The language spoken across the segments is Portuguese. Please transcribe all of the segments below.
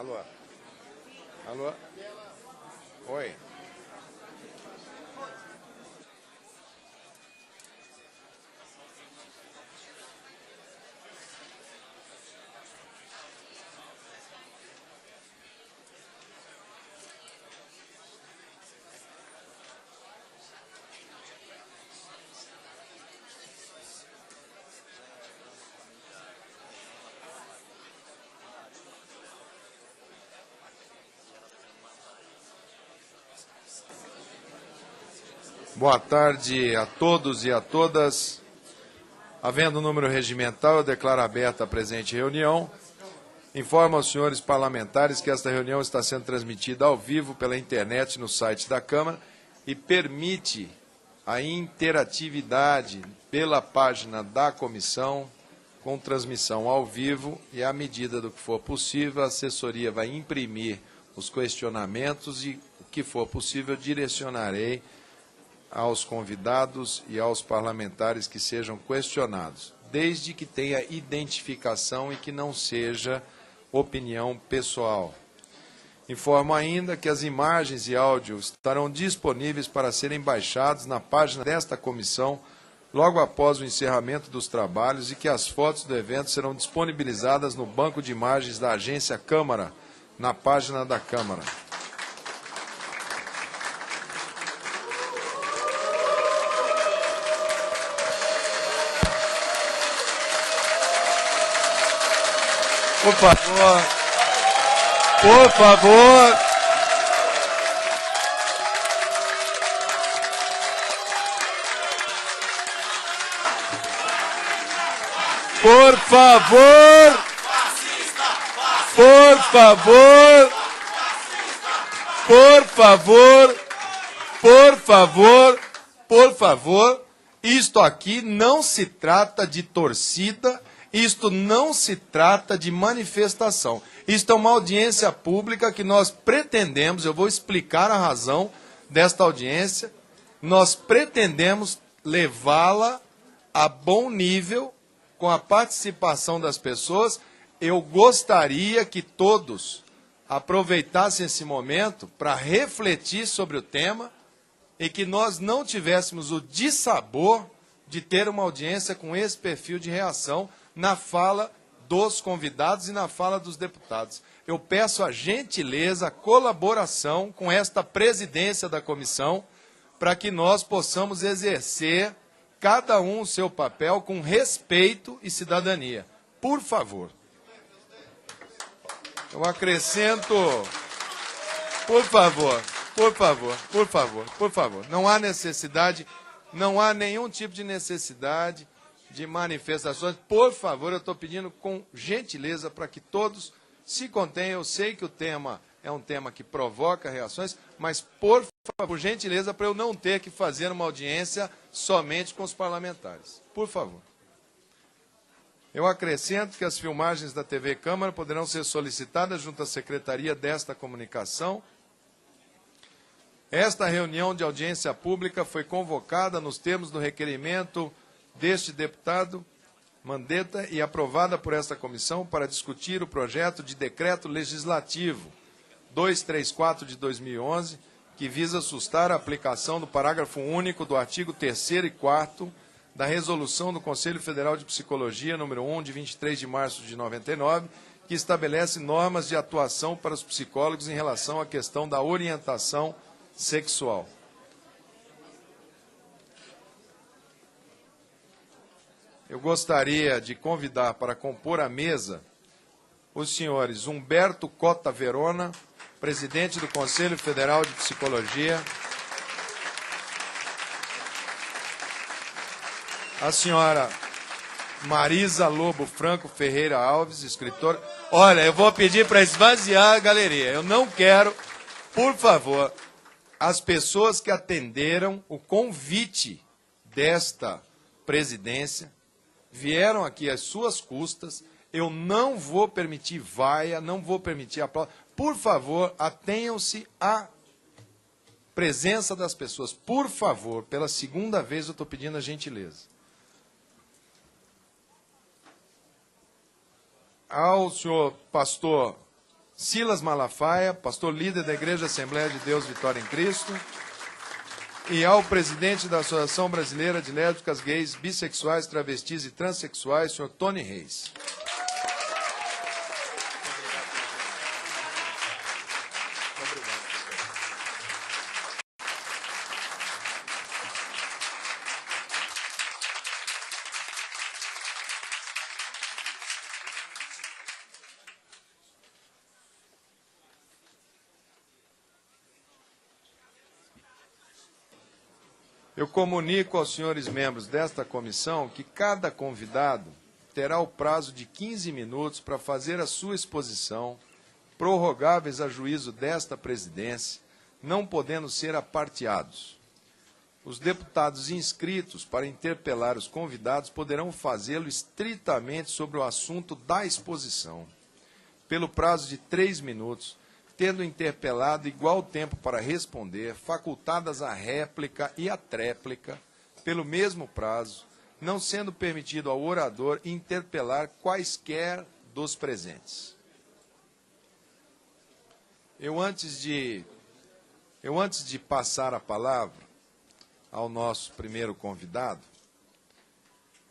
Alô? Alô? Oi. Boa tarde a todos e a todas. Havendo número regimental, eu declaro aberta a presente reunião. Informo aos senhores parlamentares que esta reunião está sendo transmitida ao vivo pela internet no site da Câmara e permite a interatividade pela página da comissão com transmissão ao vivo e, à medida do que for possível, a assessoria vai imprimir os questionamentos e, o que for possível, direcionarei aos convidados e aos parlamentares que sejam questionados, desde que tenha identificação e que não seja opinião pessoal. Informo ainda que as imagens e áudio estarão disponíveis para serem baixados na página desta comissão logo após o encerramento dos trabalhos e que as fotos do evento serão disponibilizadas no banco de imagens da Agência Câmara, na página da Câmara. Por favor, por favor. Por favor. Por favor. Por favor. Por favor. Por favor. Isto aqui não se trata de torcida. Isto não se trata de manifestação. Isto é uma audiência pública que nós pretendemos, eu vou explicar a razão desta audiência, nós pretendemos levá-la a bom nível, com a participação das pessoas. Eu gostaria que todos aproveitassem esse momento para refletir sobre o tema e que nós não tivéssemos o dissabor de ter uma audiência com esse perfil de reação na fala dos convidados e na fala dos deputados. Eu peço a gentileza, a colaboração com esta presidência da comissão, para que nós possamos exercer, cada um o seu papel, com respeito e cidadania. Por favor. Eu acrescento, por favor, por favor, por favor, por favor. Não há necessidade, não há nenhum tipo de necessidade de manifestações. Por favor, eu estou pedindo com gentileza para que todos se contenham. Eu sei que o tema é um tema que provoca reações, mas por favor, por gentileza, para eu não ter que fazer uma audiência somente com os parlamentares. Por favor. Eu acrescento que as filmagens da TV Câmara poderão ser solicitadas junto à Secretaria desta Comunicação. Esta reunião de audiência pública foi convocada nos termos do requerimento deste deputado Mandetta e aprovada por esta comissão para discutir o projeto de decreto legislativo 234 de 2011, que visa sustar a aplicação do parágrafo único do artigo 3º e 4º da Resolução do Conselho Federal de Psicologia, número 1, de 23 de março de 99, que estabelece normas de atuação para os psicólogos em relação à questão da orientação sexual. Eu gostaria de convidar para compor a mesa os senhores Humberto Cota Verona, presidente do Conselho Federal de Psicologia, a senhora Marisa Lobo Franco Ferreira Alves, escritora. Olha, eu vou pedir para esvaziar a galeria. Eu não quero, por favor, as pessoas que atenderam o convite desta presidência, vieram aqui às suas custas, eu não vou permitir vaia, não vou permitir aplauso. Por favor, atenham-se à presença das pessoas. Por favor, pela segunda vez eu estou pedindo a gentileza. Ao senhor pastor Silas Malafaia, pastor líder da Igreja Assembleia de Deus Vitória em Cristo, e ao presidente da Associação Brasileira de Lésbicas, Gays, Bissexuais, Travestis e Transsexuais, senhor Tony Reis. Eu comunico aos senhores membros desta comissão que cada convidado terá o prazo de 15 minutos para fazer a sua exposição, prorrogáveis a juízo desta presidência, não podendo ser aparteados. Os deputados inscritos para interpelar os convidados poderão fazê-lo estritamente sobre o assunto da exposição, pelo prazo de 3 minutos, tendo interpelado igual tempo para responder, facultadas a réplica e a tréplica, pelo mesmo prazo, não sendo permitido ao orador interpelar quaisquer dos presentes. Eu, antes de passar a palavra ao nosso primeiro convidado,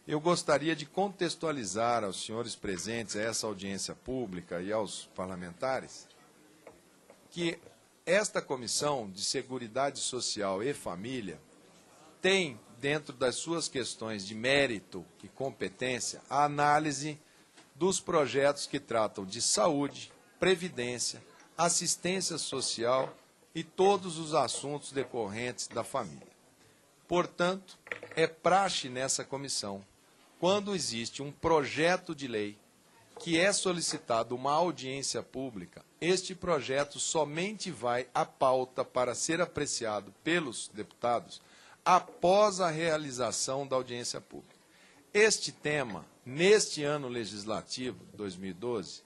eu gostaria de contextualizar aos senhores presentes a essa audiência pública e aos parlamentares que esta Comissão de Seguridade Social e Família tem, dentro das suas questões de mérito e competência, a análise dos projetos que tratam de saúde, previdência, assistência social e todos os assuntos decorrentes da família. Portanto, é praxe nessa comissão, quando existe um projeto de lei que é solicitado uma audiência pública, este projeto somente vai à pauta para ser apreciado pelos deputados após a realização da audiência pública. Este tema, neste ano legislativo, 2012,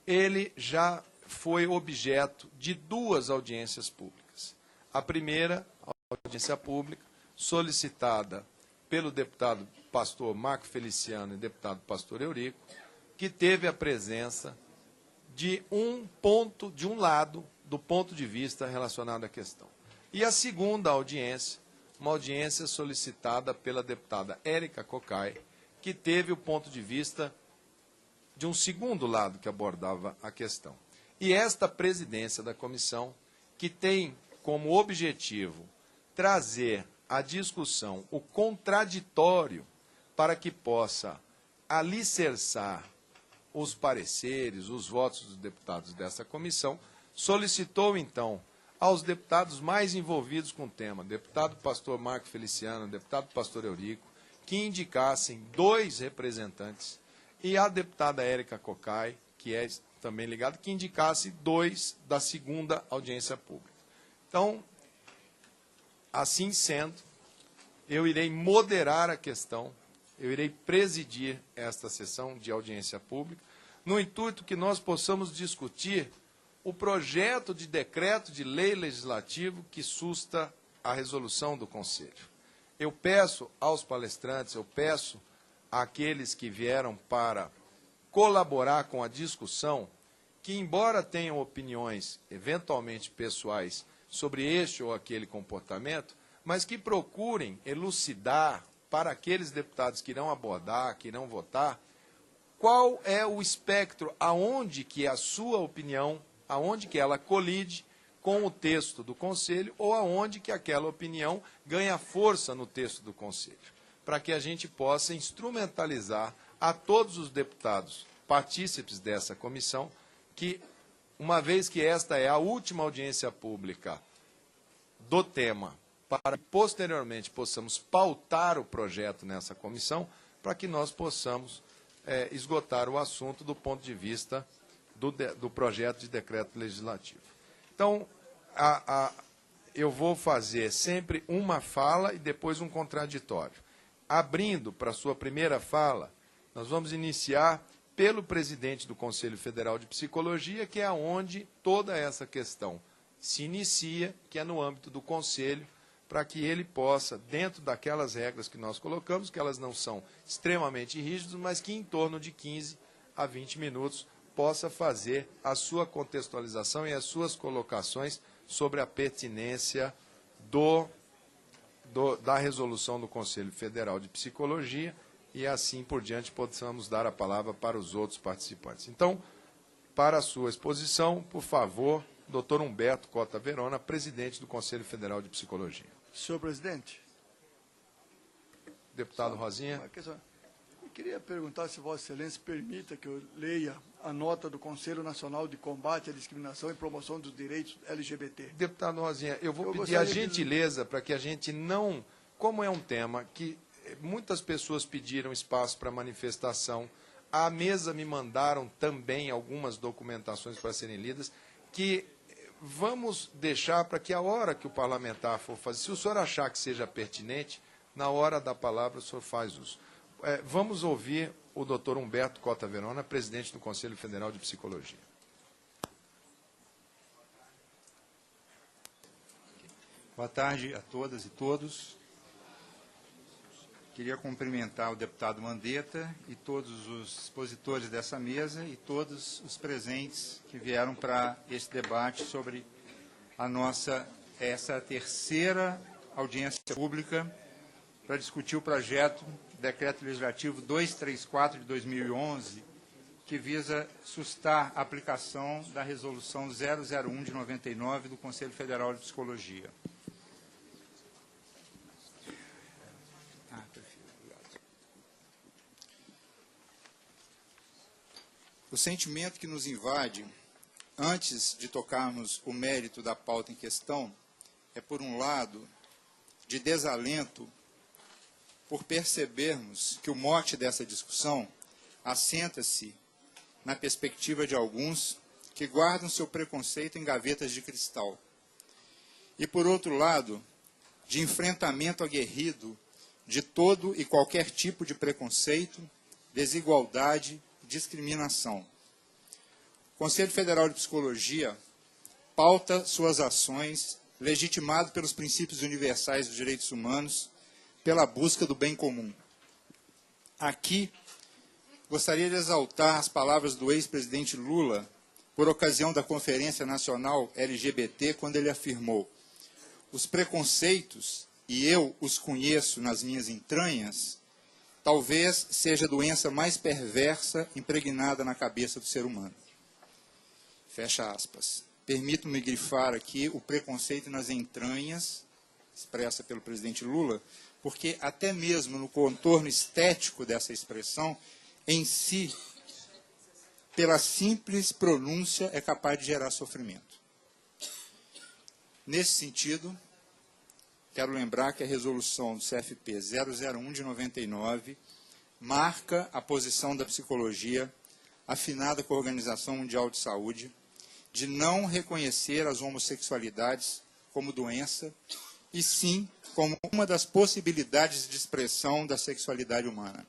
ele já foi objeto de 2 audiências públicas. A primeira, a audiência pública, solicitada pelo deputado pastor Marco Feliciano e deputado pastor Eurico, que teve a presença de um lado do ponto de vista relacionado à questão. E a segunda audiência, uma audiência solicitada pela deputada Érica Cocai, que teve o ponto de vista de um segundo lado que abordava a questão. E esta presidência da comissão, que tem como objetivo trazer à discussão o contraditório para que possa alicerçar os pareceres, os votos dos deputados dessa comissão, solicitou, então, aos deputados mais envolvidos com o tema, deputado pastor Marco Feliciano, deputado pastor Eurico, que indicassem 2 representantes, e a deputada Érica Cocai, que é também ligada, que indicasse 2 da segunda audiência pública. Então, assim sendo, eu irei moderar a questão, eu irei presidir esta sessão de audiência pública, no intuito que nós possamos discutir o projeto de decreto de lei legislativo que susta a resolução do Conselho. Eu peço aos palestrantes, eu peço àqueles que vieram para colaborar com a discussão, que embora tenham opiniões eventualmente pessoais sobre este ou aquele comportamento, mas que procurem elucidar para aqueles deputados que irão abordar, que irão votar, qual é o espectro, aonde que a sua opinião, aonde que ela colide com o texto do Conselho ou aonde que aquela opinião ganha força no texto do Conselho, para que a gente possa instrumentalizar a todos os deputados partícipes dessa comissão, que, uma vez que esta é a última audiência pública do tema, para que posteriormente possamos pautar o projeto nessa comissão, para que nós possamos esgotar o assunto do ponto de vista do projeto de decreto legislativo. Então, eu vou fazer sempre uma fala e depois um contraditório. Abrindo para a sua primeira fala, nós vamos iniciar pelo presidente do Conselho Federal de Psicologia, que é onde toda essa questão se inicia, que é no âmbito do Conselho, para que ele possa, dentro daquelas regras que nós colocamos, que elas não são extremamente rígidas, mas que em torno de 15 a 20 minutos possa fazer a sua contextualização e as suas colocações sobre a pertinência da resolução do Conselho Federal de Psicologia e assim por diante possamos dar a palavra para os outros participantes. Então, para a sua exposição, por favor, Dr. Humberto Cota Verona, presidente do Conselho Federal de Psicologia. Senhor presidente. Deputado Rosinha. Eu queria perguntar se Vossa Excelência permita que eu leia a nota do Conselho Nacional de Combate à Discriminação e Promoção dos Direitos LGBT. Deputado Rosinha, eu vou pedir a gentileza para que a gente não... Como é um tema que muitas pessoas pediram espaço para manifestação, à mesa me mandaram também algumas documentações para serem lidas, que vamos deixar para que a hora que o parlamentar for fazer, se o senhor achar que seja pertinente, na hora da palavra o senhor faz uso. Vamos ouvir o doutor Humberto Cota Verona, presidente do Conselho Federal de Psicologia. Boa tarde a todas e todos. Queria cumprimentar o deputado Mandetta e todos os expositores dessa mesa e todos os presentes que vieram para esse debate sobre essa terceira audiência pública para discutir o projeto Decreto Legislativo 234 de 2011, que visa sustar a aplicação da Resolução 001 de 99 do Conselho Federal de Psicologia. O sentimento que nos invade, antes de tocarmos o mérito da pauta em questão, é, por um lado, de desalento por percebermos que o mote dessa discussão assenta-se na perspectiva de alguns que guardam seu preconceito em gavetas de cristal. E, por outro lado, de enfrentamento aguerrido de todo e qualquer tipo de preconceito, desigualdade, discriminação. O Conselho Federal de Psicologia pauta suas ações, legitimado pelos princípios universais dos direitos humanos, pela busca do bem comum. Aqui, gostaria de exaltar as palavras do ex-presidente Lula, por ocasião da Conferência Nacional LGBT, quando ele afirmou: os preconceitos, e eu os conheço nas minhas entranhas, talvez seja a doença mais perversa impregnada na cabeça do ser humano. Fecha aspas. Permito-me grifar aqui o preconceito nas entranhas, expressa pelo presidente Lula, porque até mesmo no contorno estético dessa expressão, em si, pela simples pronúncia, é capaz de gerar sofrimento. Nesse sentido, quero lembrar que a resolução do CFP 001 de 99 marca a posição da psicologia, afinada com a Organização Mundial de Saúde, de não reconhecer as homossexualidades como doença, e sim como uma das possibilidades de expressão da sexualidade humana.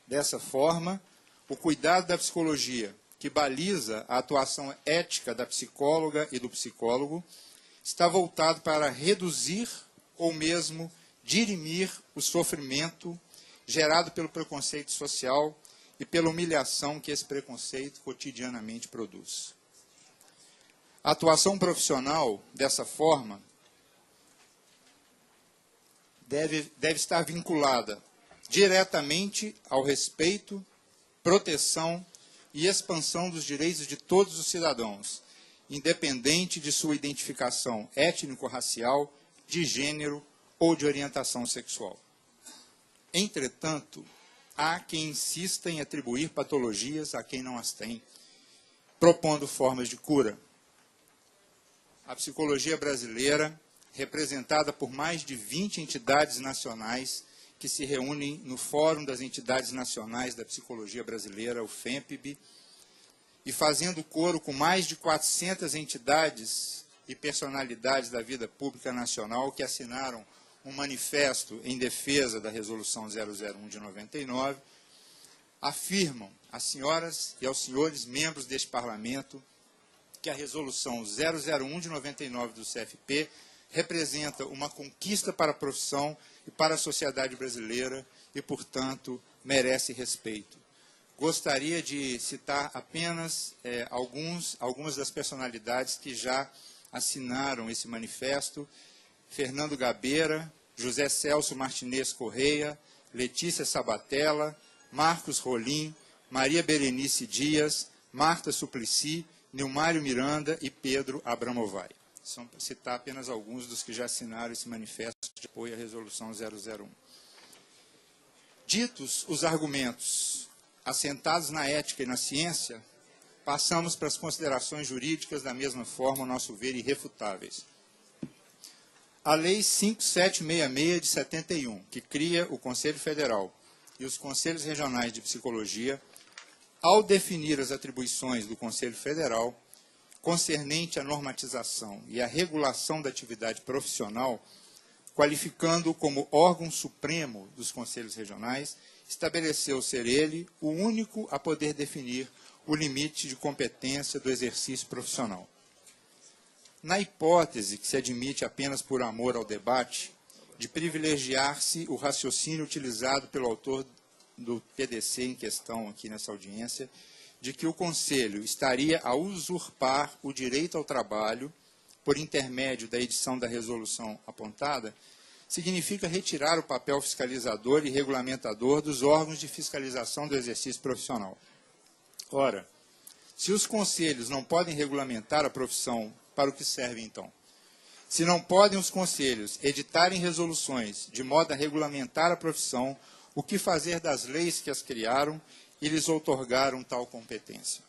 Dessa forma, o cuidado da psicologia, que baliza a atuação ética da psicóloga e do psicólogo, está voltado para reduzir ou mesmo dirimir o sofrimento gerado pelo preconceito social e pela humilhação que esse preconceito cotidianamente produz. A atuação profissional, dessa forma, deve estar vinculada diretamente ao respeito, proteção e expansão dos direitos de todos os cidadãos, independente de sua identificação étnico-racial, de gênero ou de orientação sexual. Entretanto, há quem insista em atribuir patologias a quem não as tem, propondo formas de cura. A psicologia brasileira, representada por mais de 20 entidades nacionais que se reúnem no Fórum das Entidades Nacionais da Psicologia Brasileira, o FEMPB, e fazendo coro com mais de 400 entidades e personalidades da vida pública nacional que assinaram um manifesto em defesa da Resolução 001 de 99, afirmam às senhoras e aos senhores membros deste Parlamento que a Resolução 001 de 99 do CFP representa uma conquista para a profissão e para a sociedade brasileira e, portanto, merece respeito. gostaria de citar apenas algumas das personalidades que já assinaram esse manifesto: Fernando Gabeira, José Celso Martinez Correia, Letícia Sabatella, Marcos Rolim, Maria Berenice Dias, Marta Suplicy, Nilmário Miranda e Pedro Abramovay. São para citar apenas alguns dos que já assinaram esse manifesto de apoio à Resolução 001. Ditos os argumentos assentados na ética e na ciência, passamos para as considerações jurídicas, da mesma forma, ao nosso ver, irrefutáveis. A Lei 5766 de 71, que cria o Conselho Federal e os Conselhos Regionais de Psicologia, ao definir as atribuições do Conselho Federal concernente à normatização e à regulação da atividade profissional, qualificando-o como órgão supremo dos Conselhos Regionais, estabeleceu ser ele o único a poder definir o limite de competência do exercício profissional. Na hipótese que se admite apenas por amor ao debate, de privilegiar-se o raciocínio utilizado pelo autor do PDC em questão aqui nessa audiência, de que o Conselho estaria a usurpar o direito ao trabalho por intermédio da edição da resolução apontada, significa retirar o papel fiscalizador e regulamentador dos órgãos de fiscalização do exercício profissional. Ora, se os conselhos não podem regulamentar a profissão, para o que serve então? Se não podem os conselhos editarem resoluções de modo a regulamentar a profissão, o que fazer das leis que as criaram e lhes outorgaram tal competência?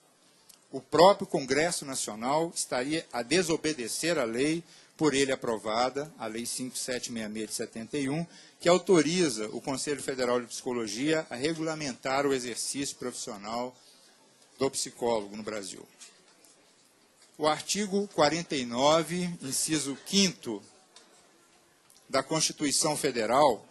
O próprio Congresso Nacional estaria a desobedecer a lei por ele aprovada, a Lei 5766 de 71, que autoriza o Conselho Federal de Psicologia a regulamentar o exercício profissional do psicólogo no Brasil. O artigo 49, inciso 5º da Constituição Federal,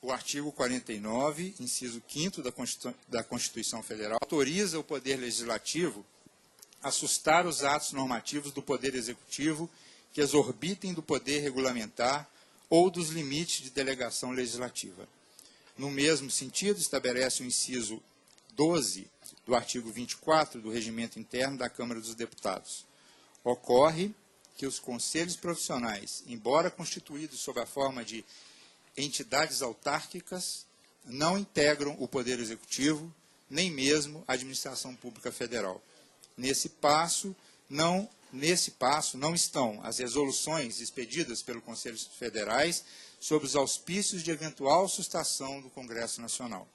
o artigo 49, inciso 5º da Constituição Federal, autoriza o Poder Legislativo a sustar os atos normativos do Poder Executivo que exorbitem do poder regulamentar ou dos limites de delegação legislativa. No mesmo sentido, estabelece o inciso 12 do artigo 24 do Regimento Interno da Câmara dos Deputados. Ocorre que os conselhos profissionais, embora constituídos sob a forma de entidades autárquicas, não integram o Poder Executivo, nem mesmo a Administração Pública Federal. Nesse passo não estão as resoluções expedidas pelos Conselhos Federais sob os auspícios de eventual sustação do Congresso Nacional.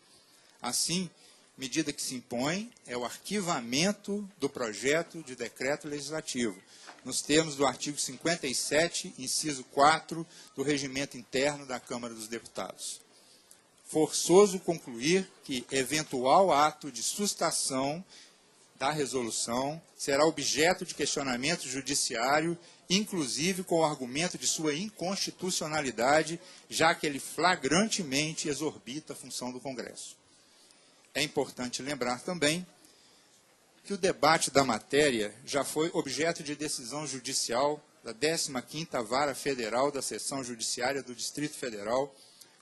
Assim, medida que se impõe é o arquivamento do projeto de decreto legislativo, nos termos do artigo 57, inciso 4 do Regimento Interno da Câmara dos Deputados. Forçoso concluir que eventual ato de sustação da resolução será objeto de questionamento judiciário, inclusive com o argumento de sua inconstitucionalidade, já que ele flagrantemente exorbita a função do Congresso. É importante lembrar também que o debate da matéria já foi objeto de decisão judicial da 15ª Vara Federal da Seção Judiciária do Distrito Federal,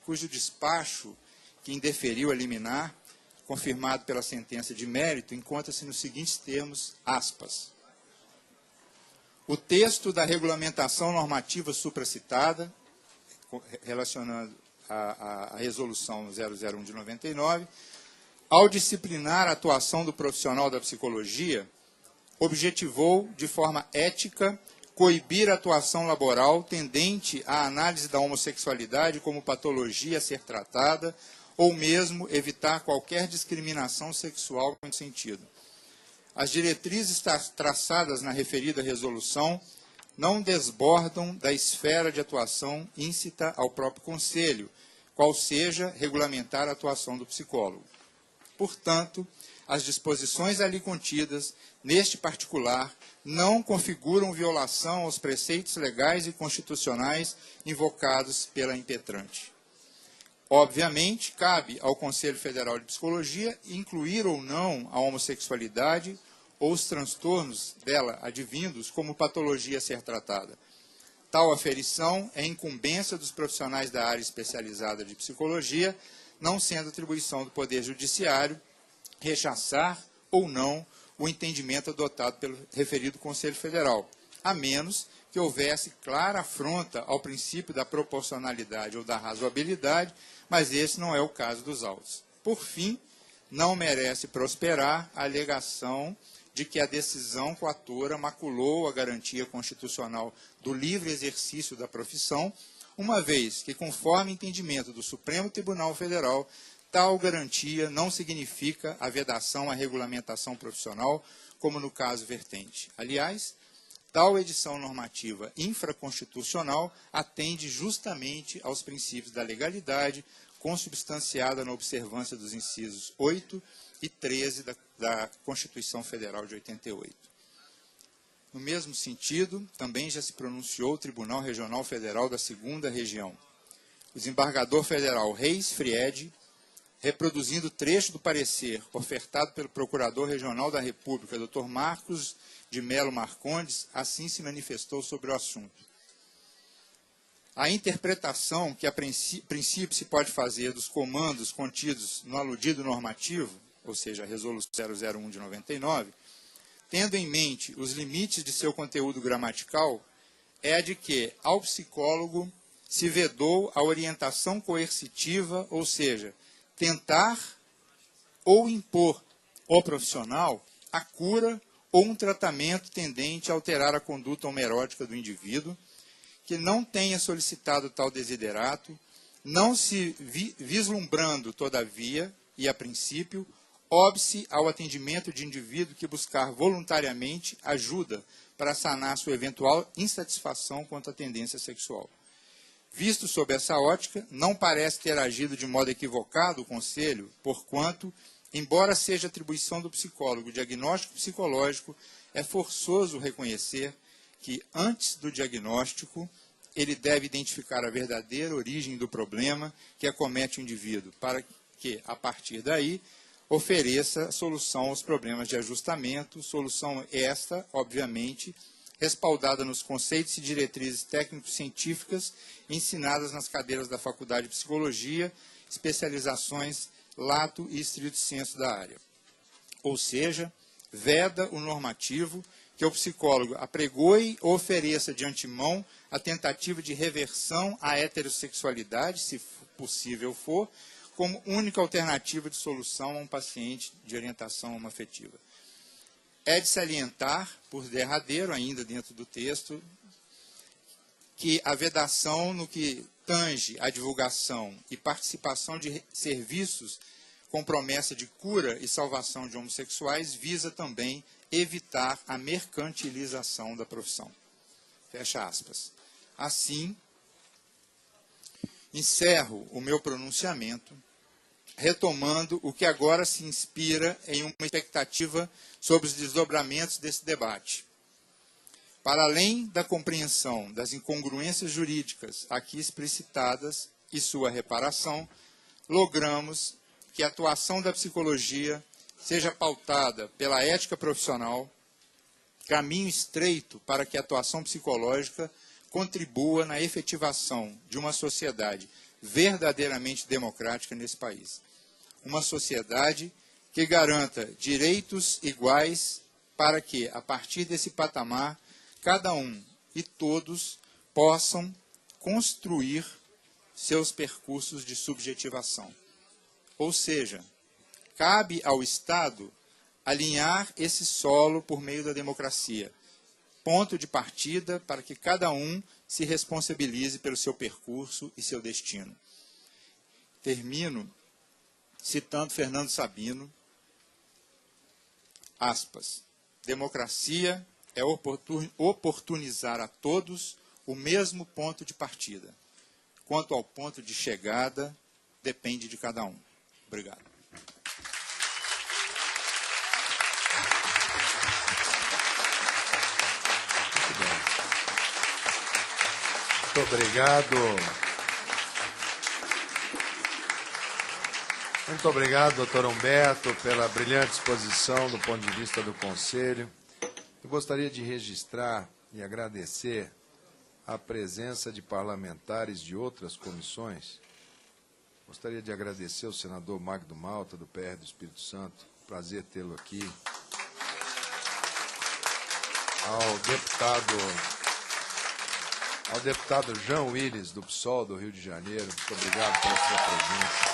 cujo despacho que indeferiu a liminar, confirmado pela sentença de mérito, encontra-se nos seguintes termos, aspas. O texto da regulamentação normativa supracitada, relacionando a resolução 001 de 99, ao disciplinar a atuação do profissional da psicologia, objetivou, de forma ética, coibir a atuação laboral tendente à análise da homossexualidade como patologia a ser tratada, ou mesmo evitar qualquer discriminação sexual nesse sentido. As diretrizes traçadas na referida resolução não desbordam da esfera de atuação íncita ao próprio Conselho, qual seja regulamentar a atuação do psicólogo. Portanto, as disposições ali contidas, neste particular, não configuram violação aos preceitos legais e constitucionais invocados pela impetrante. Obviamente, cabe ao Conselho Federal de Psicologia incluir ou não a homossexualidade ou os transtornos dela advindos como patologia a ser tratada. Tal aferição é incumbência dos profissionais da área especializada de psicologia, não sendo atribuição do Poder Judiciário rechaçar ou não o entendimento adotado pelo referido Conselho Federal, a menos que houvesse clara afronta ao princípio da proporcionalidade ou da razoabilidade, mas esse não é o caso dos autos. Por fim, não merece prosperar a alegação de que a decisão coatora maculou a garantia constitucional do livre exercício da profissão, uma vez que, conforme entendimento do Supremo Tribunal Federal, tal garantia não significa a vedação à regulamentação profissional, como no caso vertente. Aliás, tal edição normativa infraconstitucional atende justamente aos princípios da legalidade, consubstanciada na observância dos incisos 8 e 13 da Constituição Federal de 88. No mesmo sentido, também já se pronunciou o Tribunal Regional Federal da 2ª Região. O desembargador federal Reis Fried, reproduzindo trecho do parecer ofertado pelo Procurador Regional da República, Dr. Marcos de Melo Marcondes, assim se manifestou sobre o assunto. A interpretação que a princípio se pode fazer dos comandos contidos no aludido normativo, ou seja, a Resolução 001 de 99, tendo em mente os limites de seu conteúdo gramatical, é a de que, ao psicólogo, se vedou a orientação coercitiva, ou seja, tentar ou impor ao profissional a cura ou um tratamento tendente a alterar a conduta homerótica do indivíduo, que não tenha solicitado tal desiderato, não se vislumbrando, todavia, e a princípio, óbice ao atendimento de indivíduo que buscar voluntariamente ajuda para sanar sua eventual insatisfação quanto à tendência sexual. Visto sob essa ótica, não parece ter agido de modo equivocado o Conselho, porquanto, embora seja atribuição do psicólogo o diagnóstico psicológico, é forçoso reconhecer que, antes do diagnóstico, ele deve identificar a verdadeira origem do problema que acomete o indivíduo, para que, a partir daí, ofereça solução aos problemas de ajustamento, solução esta, obviamente, respaldada nos conceitos e diretrizes técnico-científicas ensinadas nas cadeiras da Faculdade de Psicologia, especializações lato e estrito sensu da área. Ou seja, veda o normativo que o psicólogo apregoe ou ofereça de antemão a tentativa de reversão à heterossexualidade, se possível for, como única alternativa de solução a um paciente de orientação homoafetiva. É de salientar, por derradeiro, ainda dentro do texto, que a vedação no que tange a divulgação e participação de serviços com promessa de cura e salvação de homossexuais visa também evitar a mercantilização da profissão. Fecha aspas. Assim, encerro o meu pronunciamento retomando o que agora se inspira em uma expectativa sobre os desdobramentos desse debate. Para além da compreensão das incongruências jurídicas aqui explicitadas e sua reparação, logramos que a atuação da psicologia seja pautada pela ética profissional, caminho estreito para que a atuação psicológica contribua na efetivação de uma sociedade verdadeiramente democrática nesse país. Uma sociedade que garanta direitos iguais para que, a partir desse patamar, cada um e todos possam construir seus percursos de subjetivação. Ou seja, cabe ao Estado alinhar esse solo por meio da democracia, ponto de partida para que cada um se responsabilize pelo seu percurso e seu destino. Termino citando Fernando Sabino, aspas, democracia é oportunizar a todos o mesmo ponto de partida. Quanto ao ponto de chegada, depende de cada um. Obrigado. Muito obrigado. Muito obrigado, doutor Humberto, pela brilhante exposição do ponto de vista do Conselho. Eu gostaria de registrar e agradecer a presença de parlamentares de outras comissões. Gostaria de agradecer ao senador Magno Malta, do PR do Espírito Santo. Prazer tê-lo aqui. Ao deputado Jean Willis, do PSOL do Rio de Janeiro. Muito obrigado pela sua presença.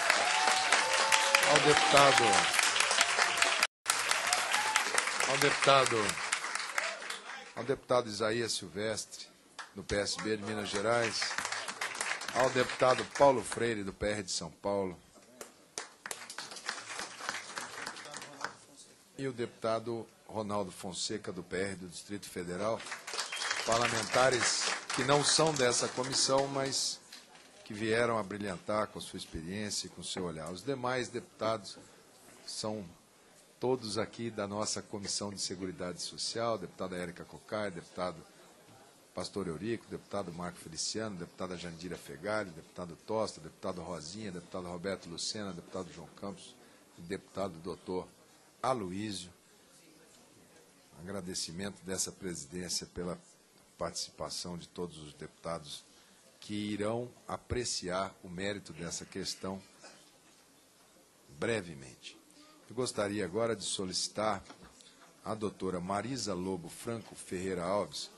Ao deputado Isaías Silvestre, do PSB de Minas Gerais, ao deputado Paulo Freire, do PR de São Paulo, e o deputado Ronaldo Fonseca, do PR do Distrito Federal, parlamentares que não são dessa comissão, mas que vieram a brilhantar com sua experiência e com seu olhar. Os demais deputados são todos aqui da nossa Comissão de Seguridade Social, deputada Érica Cocai, deputado Pastor Eurico, deputado Marco Feliciano, deputada Jandira Fegali, deputado Tosta, deputado Rosinha, deputado Roberto Lucena, deputado João Campos e deputado doutor Aloísio. Agradecimento dessa presidência pela participação de todos os deputados que irão apreciar o mérito dessa questão brevemente. Eu gostaria agora de solicitar a doutora Marisa Lobo Franco Ferreira Alves,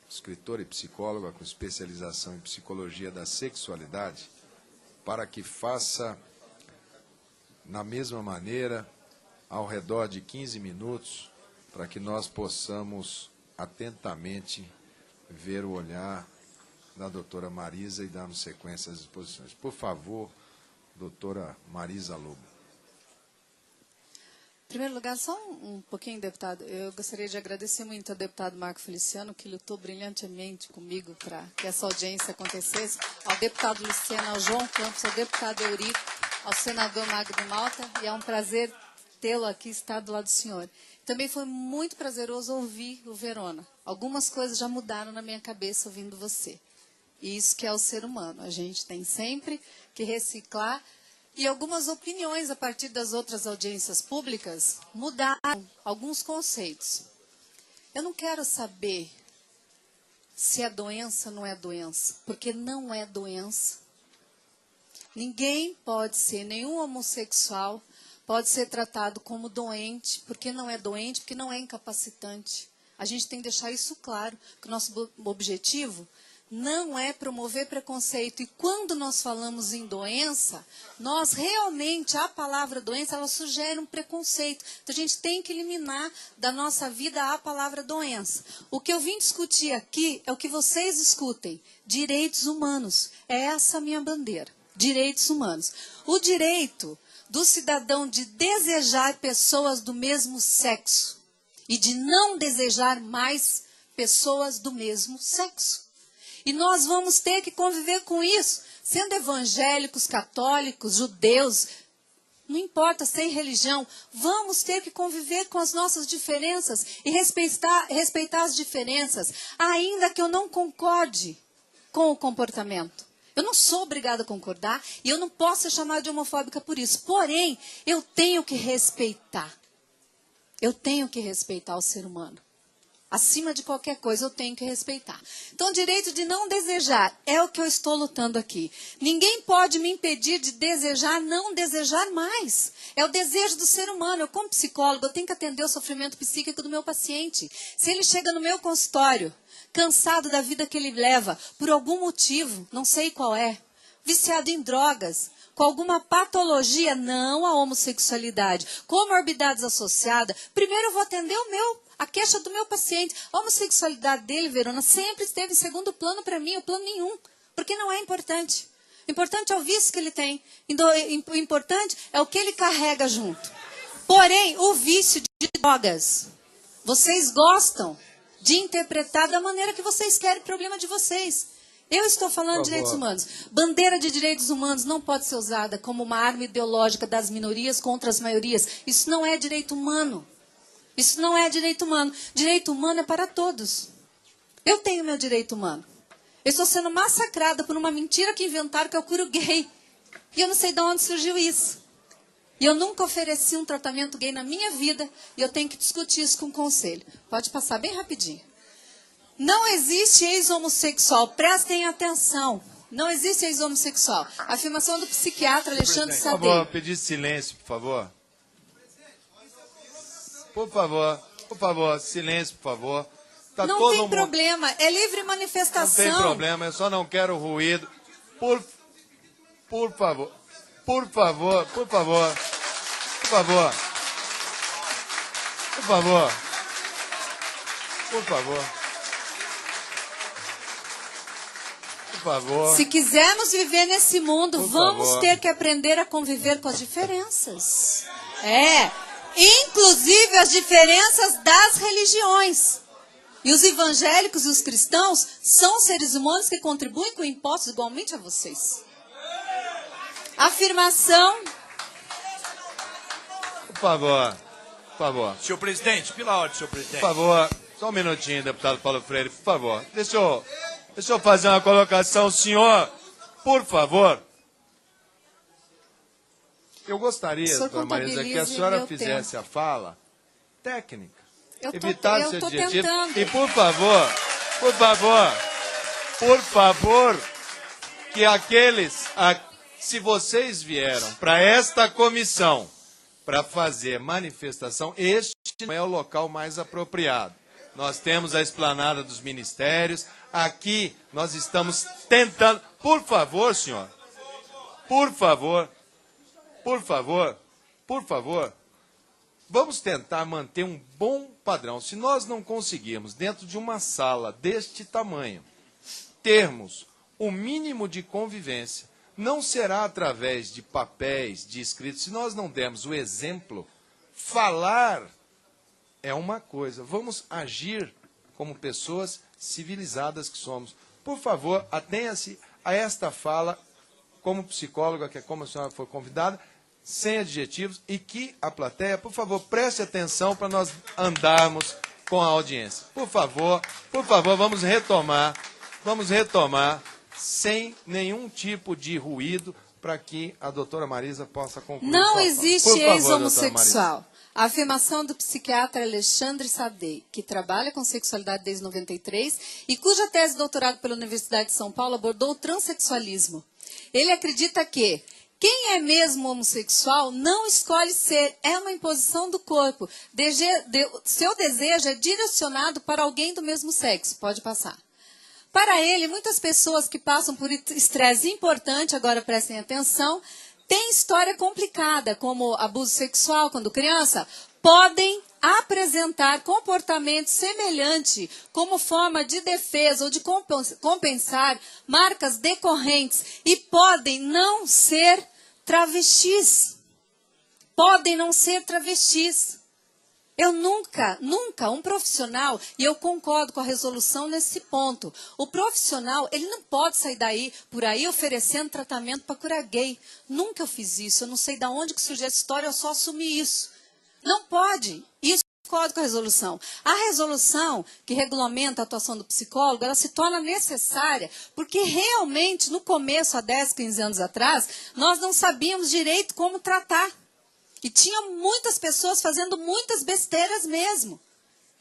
escritora e psicóloga com especialização em psicologia da sexualidade, para que faça, na mesma maneira, ao redor de 15 minutos, para que nós possamos atentamente ver o olhar da doutora Marisa e darmos sequência às exposições. Por favor, doutora Marisa Lobo. Em primeiro lugar, só um pouquinho, deputado. Eu gostaria de agradecer muito ao deputado Marco Feliciano, que lutou brilhantemente comigo para que essa audiência acontecesse, ao deputado Luciano, ao João Campos, ao deputado Eurico, ao senador Magno Malta, e é um prazer tê-lo aqui, estar do lado do senhor. Também foi muito prazeroso ouvir o Verona. Algumas coisas já mudaram na minha cabeça ouvindo você. E isso que é o ser humano. A gente tem sempre que reciclar. E algumas opiniões, a partir das outras audiências públicas, mudaram alguns conceitos. Eu não quero saber se é doença ou não é doença, porque não é doença. Ninguém pode ser, nenhum homossexual pode ser tratado como doente, porque não é doente, porque não é incapacitante. A gente tem que deixar isso claro, que o nosso objetivo não é promover preconceito. E quando nós falamos em doença, nós realmente, a palavra doença, ela sugere um preconceito. Então, a gente tem que eliminar da nossa vida a palavra doença. O que eu vim discutir aqui é o que vocês discutem, direitos humanos. É essa a minha bandeira, direitos humanos. O direito do cidadão de desejar pessoas do mesmo sexo e de não desejar mais pessoas do mesmo sexo. E nós vamos ter que conviver com isso, sendo evangélicos, católicos, judeus, não importa, sem religião, vamos ter que conviver com as nossas diferenças e respeitar as diferenças, ainda que eu não concorde com o comportamento. Eu não sou obrigada a concordar e eu não posso ser chamada de homofóbica por isso. Porém, eu tenho que respeitar. Eu tenho que respeitar o ser humano. Acima de qualquer coisa, eu tenho que respeitar. Então, o direito de não desejar é o que eu estou lutando aqui. Ninguém pode me impedir de desejar, não desejar mais. É o desejo do ser humano. Eu, como psicólogo, eu tenho que atender o sofrimento psíquico do meu paciente. Se ele chega no meu consultório, cansado da vida que ele leva, por algum motivo, não sei qual é, viciado em drogas, com alguma patologia, não a homossexualidade, comorbidades associadas, primeiro eu vou atender a queixa do meu paciente. A homossexualidade dele, Verona, sempre esteve em segundo plano para mim, o plano nenhum, porque não é importante. O importante é o vício que ele tem, o importante é o que ele carrega junto. Porém, o vício de drogas, vocês gostam de interpretar da maneira que vocês querem o problema de vocês. Eu estou falando de direitos humanos. Bandeira de direitos humanos não pode ser usada como uma arma ideológica das minorias contra as maiorias. Isso não é direito humano. Isso não é direito humano. Direito humano é para todos. Eu tenho meu direito humano. Eu estou sendo massacrada por uma mentira que inventaram que eu curo gay. E eu não sei de onde surgiu isso. E eu nunca ofereci um tratamento gay na minha vida e eu tenho que discutir isso com o conselho. Pode passar bem rapidinho. Não existe ex-homossexual. Prestem atenção. Não existe ex-homossexual. Afirmação do psiquiatra Alexandre Sadei. Por favor, pedir silêncio, por favor. Por favor, silêncio, por favor. Tá não todo tem mundo... problema, é livre manifestação. Não tem problema, eu só não quero ruído. Por favor, por favor, por favor, por favor, por favor, por favor, por favor. Se quisermos viver nesse mundo, Por vamos favor. ter que aprender a conviver com as diferenças. Inclusive as diferenças das religiões. E os evangélicos e os cristãos são seres humanos que contribuem com impostos igualmente a vocês. Afirmação. Por favor, por favor. Senhor presidente, pela ordem, senhor presidente. Por favor, só um minutinho, deputado Paulo Freire, por favor. Deixa eu fazer uma colocação, senhor, por favor. Eu gostaria, doutora Marisa, que a senhora fizesse a fala técnica. Evitasse eu tô adjetivo. tentando. E por favor, que se vocês vieram para esta comissão para fazer manifestação, este não é o local mais apropriado. Nós temos a esplanada dos ministérios, aqui nós estamos tentando... Por favor, senhor, por favor, vamos tentar manter um bom padrão. Se nós não conseguirmos, dentro de uma sala deste tamanho, termos o mínimo de convivência, não será através de papéis, de escritos. Se nós não dermos o exemplo, falar é uma coisa. Vamos agir como pessoas civilizadas que somos. Por favor, atenha-se a esta fala, como psicóloga, que é como a senhora foi convidada, sem adjetivos, e que a plateia, por favor, preste atenção para nós andarmos com a audiência. Por favor, vamos retomar sem nenhum tipo de ruído para que a doutora Marisa possa concluir. Não existe ex-homossexual. A afirmação do psiquiatra Alexandre Sadei, que trabalha com sexualidade desde 93 e cuja tese de doutorado pela Universidade de São Paulo abordou o transexualismo. Ele acredita que quem é mesmo homossexual não escolhe ser, é uma imposição do corpo. Seu desejo é direcionado para alguém do mesmo sexo. Pode passar. Para ele, muitas pessoas que passam por estresse importante, agora prestem atenção, têm história complicada, como abuso sexual quando criança, podem apresentar comportamento semelhante como forma de defesa ou de compensar marcas decorrentes e podem não ser travestis. Podem não ser travestis. Eu nunca, um profissional, e eu concordo com a resolução nesse ponto, o profissional, ele não pode sair por aí oferecendo tratamento para curar gay. Nunca eu fiz isso, eu não sei de onde que surgiu essa história, eu só assumi isso. Não pode. Isso eu concordo com a resolução. A resolução que regulamenta a atuação do psicólogo, ela se torna necessária, porque realmente, no começo, há 10, 15 anos atrás, nós não sabíamos direito como tratar. E tinha muitas pessoas fazendo muitas besteiras mesmo.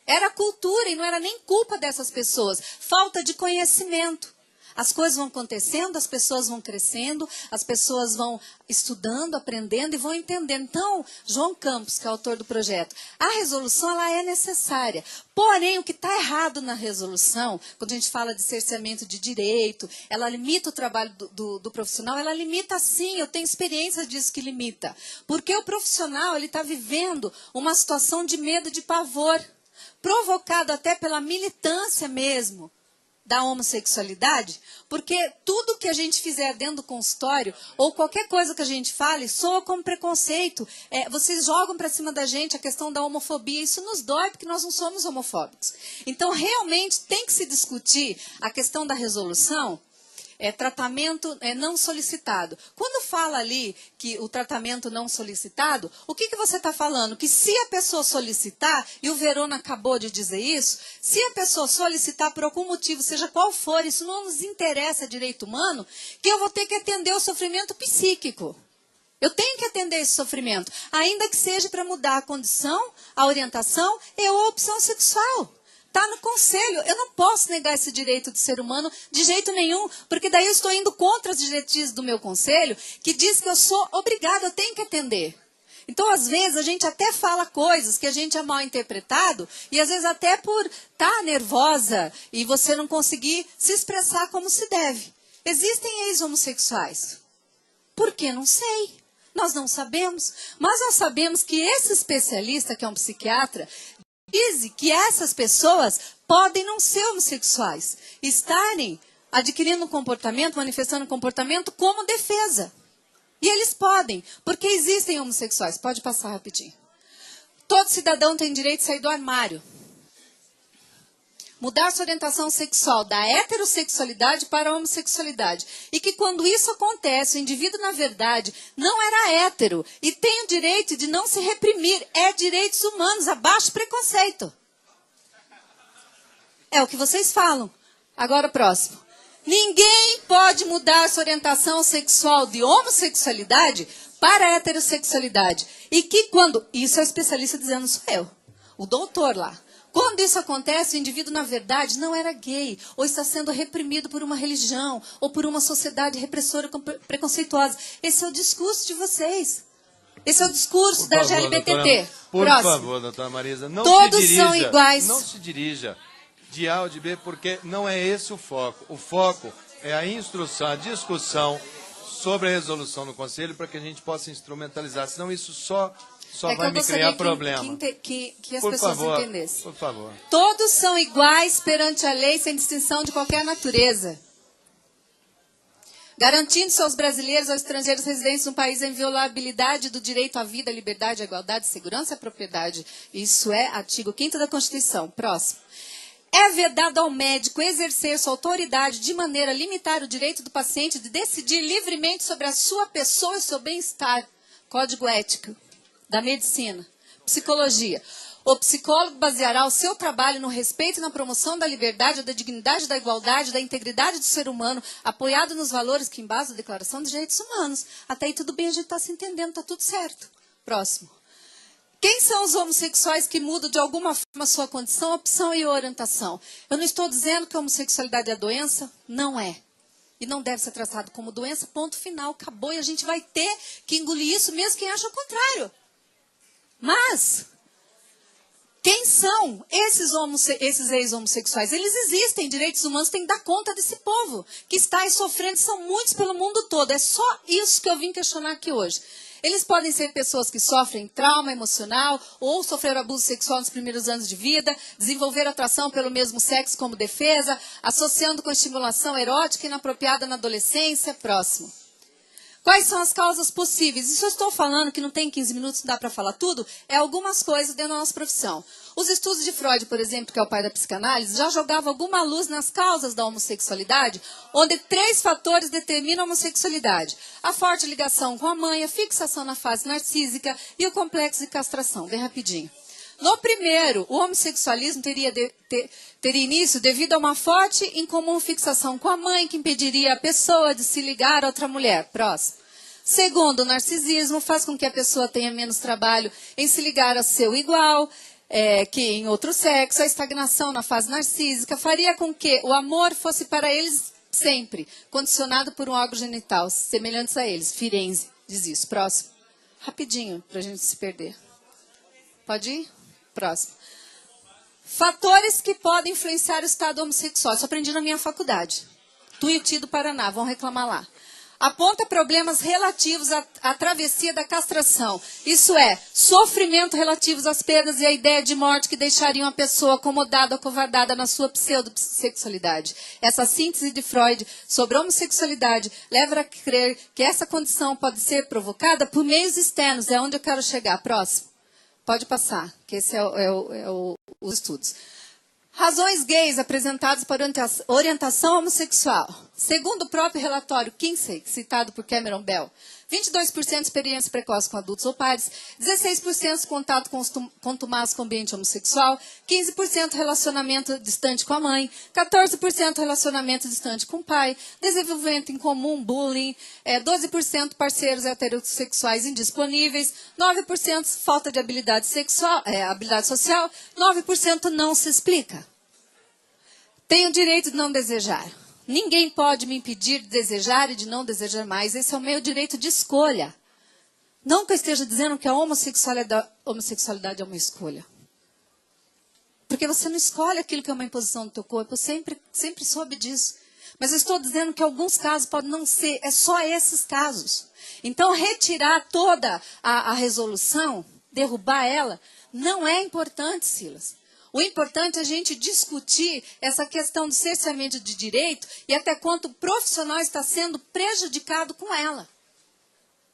Era cultura e não era nem culpa dessas pessoas. Falta de conhecimento. As coisas vão acontecendo, as pessoas vão crescendo, as pessoas vão estudando, aprendendo e vão entendendo. Então, João Campos, que é autor do projeto, a resolução ela é necessária. Porém, o que está errado na resolução, quando a gente fala de cerceamento de direito, ela limita o trabalho do profissional, ela limita sim, eu tenho experiência disso que limita. Porque o profissional ele está vivendo uma situação de medo, de pavor, provocado até pela militância mesmo da homossexualidade, porque tudo que a gente fizer dentro do consultório, ou qualquer coisa que a gente fale, soa como preconceito. Vocês jogam para cima da gente a questão da homofobia, isso nos dói, porque nós não somos homofóbicos. Então, realmente, tem que se discutir a questão da resolução, tratamento não solicitado. Quando fala ali que o tratamento não solicitado, o que você está falando? Que se a pessoa solicitar, e o Verona acabou de dizer isso, se a pessoa solicitar por algum motivo, seja qual for, isso não nos interessa direito humano, que eu vou ter que atender o sofrimento psíquico. Eu tenho que atender esse sofrimento, ainda que seja para mudar a condição, a orientação e a opção sexual. Está no conselho. Eu não posso negar esse direito de ser humano de jeito nenhum, porque daí eu estou indo contra as diretrizes do meu conselho, que diz que eu sou obrigada, eu tenho que atender. Então, às vezes, a gente até fala coisas que a gente é mal interpretado, e às vezes até por estar nervosa e você não conseguir se expressar como se deve. Existem ex-homossexuais. Por que? Não sei. Nós não sabemos. Mas nós sabemos que esse especialista, que é um psiquiatra, diz que essas pessoas podem não ser homossexuais, estarem adquirindo um comportamento, manifestando um comportamento como defesa. E eles podem, porque existem homossexuais. Pode passar rapidinho. Todo cidadão tem direito de sair do armário. Mudar sua orientação sexual da heterossexualidade para a homossexualidade. E que quando isso acontece, o indivíduo, na verdade, não era hétero. E tem o direito de não se reprimir. É direitos humanos, abaixo preconceito. É o que vocês falam. Agora, próximo. Ninguém pode mudar sua orientação sexual de homossexualidade para heterossexualidade. E que quando... Isso é o especialista dizendo, sou eu. O doutor lá. Quando isso acontece, o indivíduo, na verdade, não era gay, ou está sendo reprimido por uma religião, ou por uma sociedade repressora preconceituosa. Esse é o discurso de vocês. Esse é o discurso da GLBTT. Por Próximo. favor, doutora Marisa, não Todos se dirija, são iguais. não se dirija de A ou de B, porque não é esse o foco. O foco é a instrução, a discussão sobre a resolução no Conselho, para que a gente possa instrumentalizar. Senão isso só vai me criar problema. Que as Por pessoas favor, entendessem. por favor. Todos são iguais perante a lei, sem distinção de qualquer natureza. Garantindo-se aos brasileiros e aos estrangeiros residentes no país a inviolabilidade do direito à vida, à liberdade, à igualdade, à segurança e à propriedade. Isso é artigo 5º da Constituição. Próximo. É vedado ao médico exercer sua autoridade de maneira a limitar o direito do paciente de decidir livremente sobre a sua pessoa e seu bem-estar. Código ético da medicina. Psicologia. O psicólogo baseará o seu trabalho no respeito e na promoção da liberdade, da dignidade, da igualdade, da integridade do ser humano, apoiado nos valores que embasam a Declaração dos Direitos Humanos. Até aí tudo bem, a gente está se entendendo, está tudo certo. Próximo. Quem são os homossexuais que mudam de alguma forma a sua condição, opção e orientação? Eu não estou dizendo que a homossexualidade é doença, não é. E não deve ser tratado como doença, ponto final, acabou. E a gente vai ter que engolir isso, mesmo quem acha o contrário. Mas, quem são esses ex-homossexuais? Eles existem, direitos humanos têm que dar conta desse povo que está aí sofrendo, são muitos pelo mundo todo. É só isso que eu vim questionar aqui hoje. Eles podem ser pessoas que sofrem trauma emocional ou sofreram abuso sexual nos primeiros anos de vida, desenvolveram atração pelo mesmo sexo como defesa, associando com estimulação erótica inapropriada na adolescência. Próximo. Quais são as causas possíveis? Isso eu estou falando que não tem 15 minutos, não dá para falar tudo, é algumas coisas dentro da nossa profissão. Os estudos de Freud, por exemplo, que é o pai da psicanálise, já jogavam alguma luz nas causas da homossexualidade, onde 3 fatores determinam a homossexualidade. A forte ligação com a mãe, a fixação na fase narcísica e o complexo de castração. Bem rapidinho. No primeiro, o homossexualismo teria início devido a uma forte e incomum fixação com a mãe, que impediria a pessoa de se ligar a outra mulher. Próximo. Segundo, o narcisismo faz com que a pessoa tenha menos trabalho em se ligar a seu igual, que em outro sexo. A estagnação na fase narcísica faria com que o amor fosse para eles sempre condicionado por um órgão genital, semelhantes a eles. Firenze diz isso. Próximo. Rapidinho, para a gente se perder. Pode ir? Próximo. Fatores que podem influenciar o estado homossexual. Isso aprendi na minha faculdade. Tuiuti do Paraná, vão reclamar lá. Aponta problemas relativos à travessia da castração. Isso é, sofrimento relativos às perdas e à ideia de morte que deixariam a pessoa acomodada, acovardada na sua pseudo-sexualidade. Essa síntese de Freud sobre a homossexualidade leva a crer que essa condição pode ser provocada por meios externos. É onde eu quero chegar. Próximo. Pode passar, que esse os estudos. Razões gays apresentadas para orientação homossexual. Segundo o próprio relatório Kinsey, citado por Cameron Bell, 22% de experiência precoce com adultos ou pares, 16% de contato contumaz com o ambiente homossexual, 15% relacionamento distante com a mãe, 14% relacionamento distante com o pai, desenvolvimento em comum, bullying, 12% parceiros heterossexuais indisponíveis, 9% falta de habilidade social, 9% não se explica. Tenho o direito de não desejar. Ninguém pode me impedir de desejar e de não desejar mais. Esse é o meu direito de escolha. Não que eu esteja dizendo que a homossexualidade é uma escolha. Porque você não escolhe aquilo que é uma imposição do teu corpo. Eu sempre soube disso. Mas eu estou dizendo que alguns casos podem não ser. É só esses casos. Então, retirar toda a resolução, derrubar ela, não é importante, Silas. O importante é a gente discutir essa questão do cerceamento de direito e até quanto o profissional está sendo prejudicado com ela.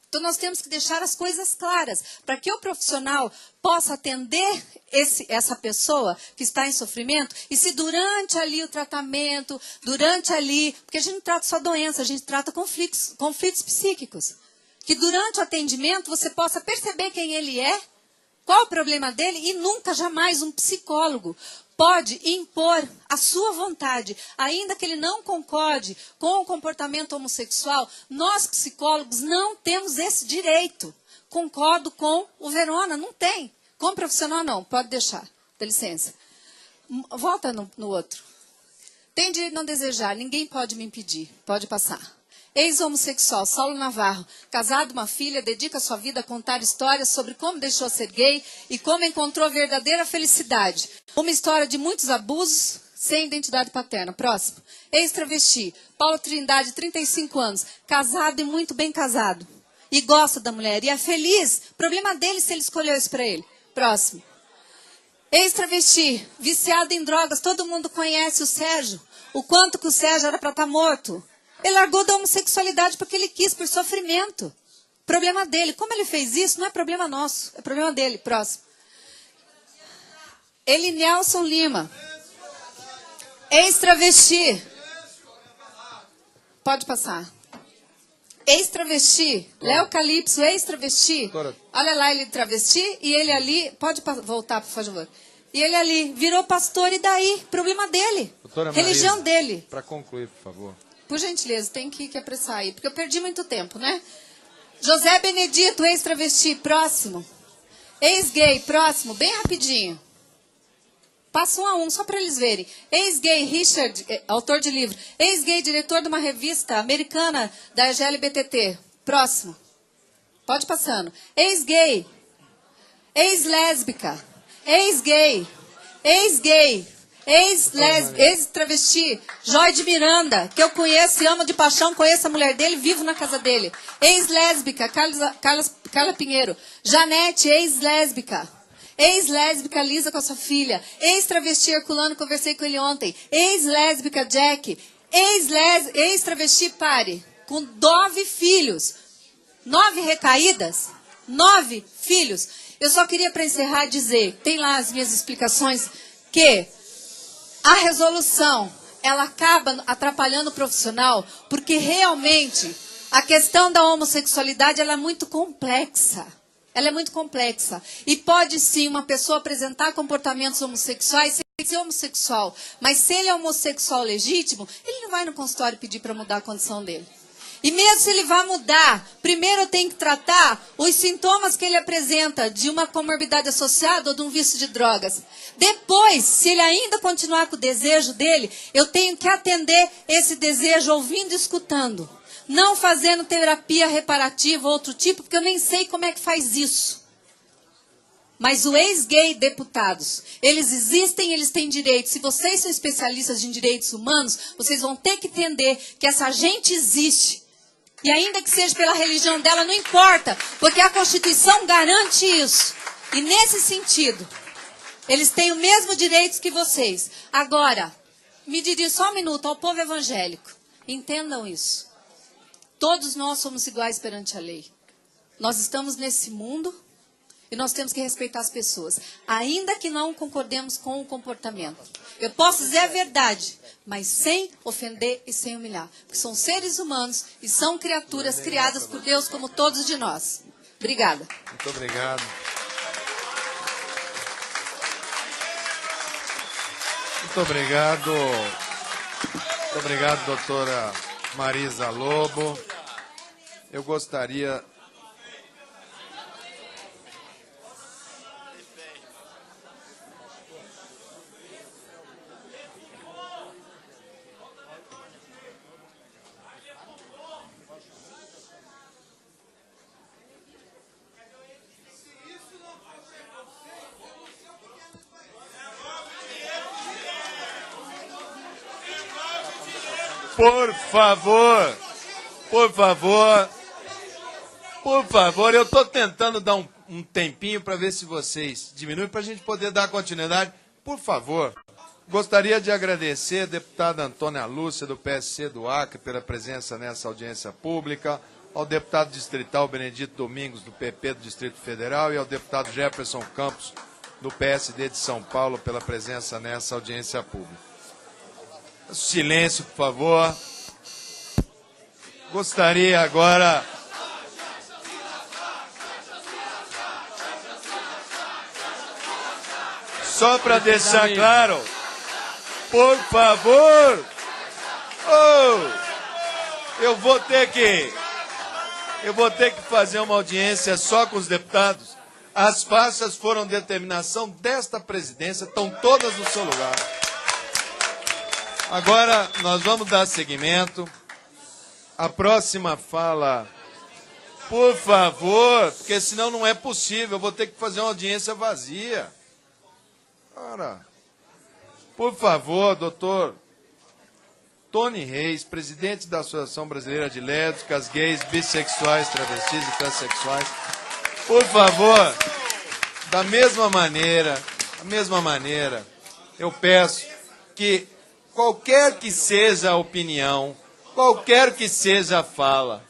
Então, nós temos que deixar as coisas claras, para que o profissional possa atender essa pessoa que está em sofrimento, e se durante ali o tratamento, porque a gente não trata só doença, a gente trata conflitos psíquicos, que durante o atendimento você possa perceber quem ele é, qual o problema dele, e nunca, jamais, um psicólogo pode impor a sua vontade, ainda que ele não concorde com o comportamento homossexual. Nós, psicólogos, não temos esse direito. Concordo com o Verona, não tem. Como profissional, não. Pode deixar. Dá licença. Volta no outro. Tem direito de não desejar, ninguém pode me impedir. Pode passar. Ex-homossexual, Saulo Navarro, casado, uma filha, dedica sua vida a contar histórias sobre como deixou ser gay e como encontrou verdadeira felicidade. Uma história de muitos abusos, sem identidade paterna. Próximo. Ex-travesti, Paulo Trindade, 35 anos, casado e muito bem casado. E gosta da mulher, e é feliz. Problema dele se ele escolheu isso para ele. Próximo. Ex-travesti, viciado em drogas, todo mundo conhece o Sérgio. O quanto que o Sérgio era para estar morto. Ele largou da homossexualidade porque ele quis, por sofrimento. Problema dele. Como ele fez isso, não é problema nosso. É problema dele. Próximo. Elinelson Lima. Ex-travesti. Pode passar. Ex-travesti. Léo Calypso, ex-travesti. Olha lá ele travesti e ele ali... Pode voltar, por favor. E ele ali virou pastor e daí? Problema dele. Religião dele. Para concluir, por favor. Por gentileza, tem que apressar aí, porque eu perdi muito tempo, né? José Benedito, ex-travesti, próximo. Ex-gay, próximo, bem rapidinho. Passa um a um, só para eles verem. Ex-gay, Richard, autor de livro. Ex-gay, diretor de uma revista americana da GLBTT. Próximo. Pode passando. Ex-gay. Ex-lésbica. Ex-gay. Ex-gay. Ex-travesti, Joy de Miranda, que eu conheço e amo de paixão, conheço a mulher dele, vivo na casa dele. Ex-lésbica, Carla Pinheiro. Janete, ex-lésbica. Ex-lésbica, Lisa com a sua filha. Ex-travesti, Herculano, conversei com ele ontem. Ex-lésbica, Jack. Ex-travesti, Pare, com 9 filhos. 9 recaídas, 9 filhos. Eu só queria, para encerrar, dizer, tem lá as minhas explicações, que a resolução, ela acaba atrapalhando o profissional, porque realmente a questão da homossexualidade ela é muito complexa. Ela é muito complexa. E pode sim uma pessoa apresentar comportamentos homossexuais sem ser homossexual. Mas se ele é homossexual legítimo, ele não vai no consultório pedir para mudar a condição dele. E mesmo se ele vai mudar, primeiro eu tenho que tratar os sintomas que ele apresenta de uma comorbidade associada ou de um vício de drogas. Depois, se ele ainda continuar com o desejo dele, eu tenho que atender esse desejo ouvindo e escutando. Não fazendo terapia reparativa ou outro tipo, porque eu nem sei como é que faz isso. Mas o ex-gay deputados, eles existem, eles têm direitos. Se vocês são especialistas em direitos humanos, vocês vão ter que entender que essa gente existe. E ainda que seja pela religião dela, não importa, porque a Constituição garante isso. E nesse sentido, eles têm o mesmo direito que vocês. Agora, me dirijo só um minuto ao povo evangélico. Entendam isso. Todos nós somos iguais perante a lei. Nós estamos nesse mundo. e nós temos que respeitar as pessoas, ainda que não concordemos com o comportamento. Eu posso dizer a verdade, mas sem ofender e sem humilhar, porque são seres humanos e são criaturas criadas por Deus como todos de nós. Obrigada. Muito obrigado. Muito obrigado. Muito obrigado, doutora Marisa Lobo. Eu gostaria... Por favor, eu estou tentando dar um tempinho para ver se vocês diminuem, para a gente poder dar continuidade. Por favor, gostaria de agradecer a deputada Antônia Lúcia, do PSC do Acre, pela presença nessa audiência pública, ao deputado distrital Benedito Domingos, do PP do Distrito Federal, e ao deputado Jefferson Campos, do PSD de São Paulo, pela presença nessa audiência pública. Silêncio, por favor. Gostaria agora... Só para deixar claro, por favor, eu vou ter que fazer uma audiência só com os deputados. As faixas foram determinação desta presidência, estão todas no seu lugar. Agora nós vamos dar seguimento. A próxima fala, por favor, porque senão não é possível, eu vou ter que fazer uma audiência vazia. Ora, por favor, doutor Tony Reis, presidente da Associação Brasileira de Lésbicas, Gays, Bissexuais, Travestis e Transsexuais, por favor, da mesma maneira, eu peço que qualquer que seja a opinião, qualquer que seja a fala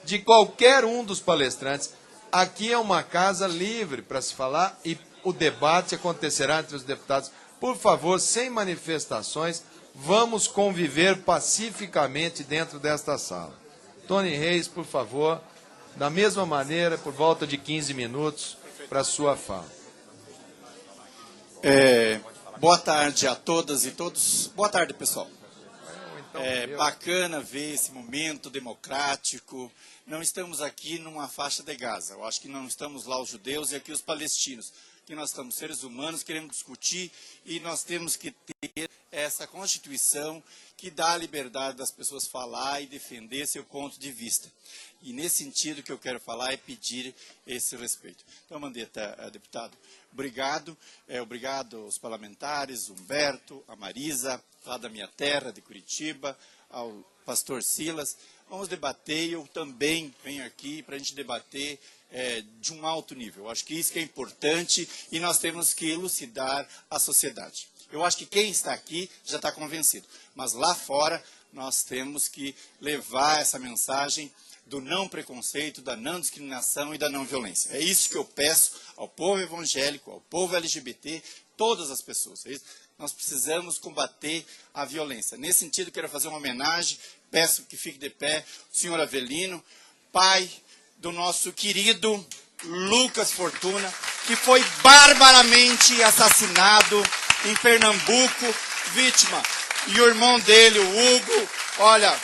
de qualquer um dos palestrantes, aqui é uma casa livre para se falar e o debate acontecerá entre os deputados. Por favor, sem manifestações, vamos conviver pacificamente dentro desta sala. Tony Reis, por favor, da mesma maneira, por volta de 15 minutos, para a sua fala. Boa tarde a todas e todos. Boa tarde, pessoal. É bacana ver esse momento democrático. Não estamos aqui numa faixa de Gaza. Eu acho que não estamos lá os judeus e aqui os palestinos. Que nós estamos seres humanos, queremos discutir e nós temos que ter essa Constituição que dá a liberdade das pessoas falar e defender seu ponto de vista. E nesse sentido que eu quero falar é pedir esse respeito. Então, Mandetta, deputado, obrigado. Obrigado aos parlamentares, Humberto, a Marisa, lá da minha terra, de Curitiba, ao pastor Silas. Vamos debater, eu também venho aqui para a gente debater de um alto nível. Eu acho que isso que é importante e nós temos que elucidar a sociedade. Eu acho que quem está aqui já está convencido, mas lá fora nós temos que levar essa mensagem do não preconceito, da não discriminação e da não violência. É isso que eu peço ao povo evangélico, ao povo LGBT, todas as pessoas. Nós precisamos combater a violência. Nesse sentido, quero fazer uma homenagem, peço que fique de pé, o senhor Avelino, pai do nosso querido Lucas Fortuna, que foi barbaramente assassinado em Pernambuco, vítima. E o irmão dele, o Hugo, olha,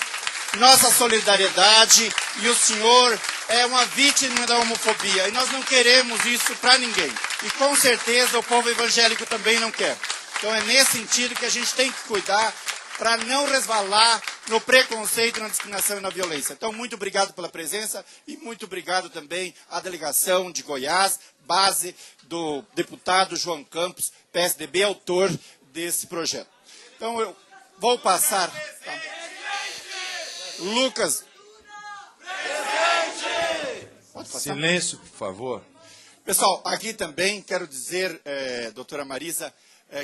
nossa solidariedade, e o senhor é uma vítima da homofobia, e nós não queremos isso para ninguém. E com certeza o povo evangélico também não quer. Então é nesse sentido que a gente tem que cuidar para não resvalar no preconceito, na discriminação e na violência. Então, muito obrigado pela presença e muito obrigado também à delegação de Goiás, base do deputado João Campos, PSDB, autor desse projeto. Então, eu vou passar... Tá? Lucas... Silêncio, por favor. Pessoal, aqui também quero dizer, doutora Marisa,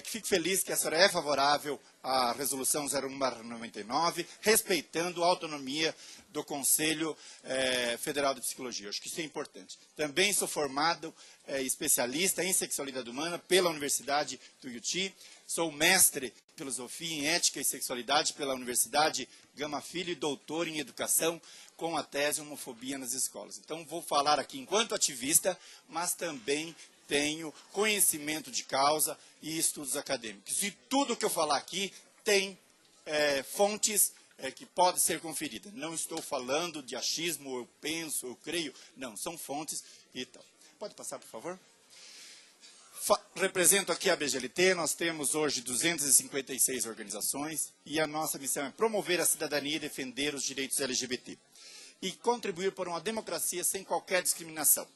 que fico feliz que a senhora é favorável à resolução 01/99, respeitando a autonomia do Conselho Federal de Psicologia. Acho que isso é importante. Também sou formado especialista em sexualidade humana pela Universidade do UT. Sou mestre em filosofia em ética e sexualidade pela Universidade Gama Filho e doutor em educação com a tese Homofobia nas Escolas. Então, vou falar aqui enquanto ativista, mas também tenho conhecimento de causa e estudos acadêmicos. E tudo que eu falar aqui tem fontes que podem ser conferidas. Não estou falando de achismo, eu penso, eu creio. Não, são fontes e tal. Pode passar, por favor? Represento aqui a BGLT, nós temos hoje 256 organizações e a nossa missão é promover a cidadania e defender os direitos LGBT e contribuir por uma democracia sem qualquer discriminação.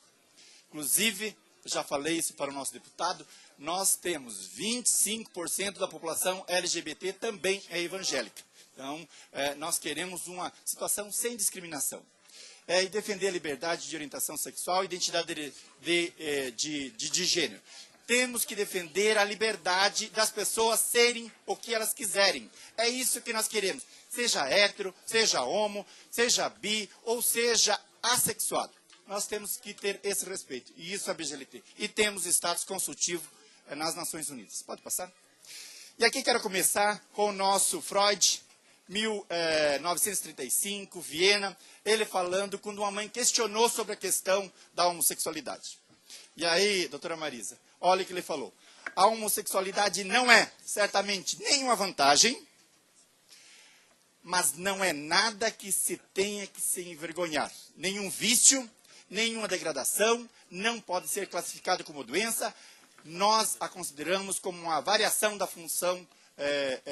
Inclusive, já falei isso para o nosso deputado, nós temos 25% da população LGBT também é evangélica. Então, nós queremos uma situação sem discriminação. E defender a liberdade de orientação sexual e identidade de gênero. Temos que defender a liberdade das pessoas serem o que elas quiserem. É isso que nós queremos. Seja hétero, seja homo, seja bi ou seja assexuado. Nós temos que ter esse respeito. E isso é a BGLT. E temos status consultivo nas Nações Unidas. Pode passar? E aqui quero começar com o nosso Freud, 1935, Viena, ele falando quando uma mãe questionou sobre a questão da homossexualidade. E aí, doutora Marisa, olha o que ele falou. A homossexualidade não é, certamente, nenhuma vantagem, mas não é nada que se tenha que se envergonhar. Nenhum vício, nenhuma degradação, não pode ser classificado como doença. Nós a consideramos como uma variação da função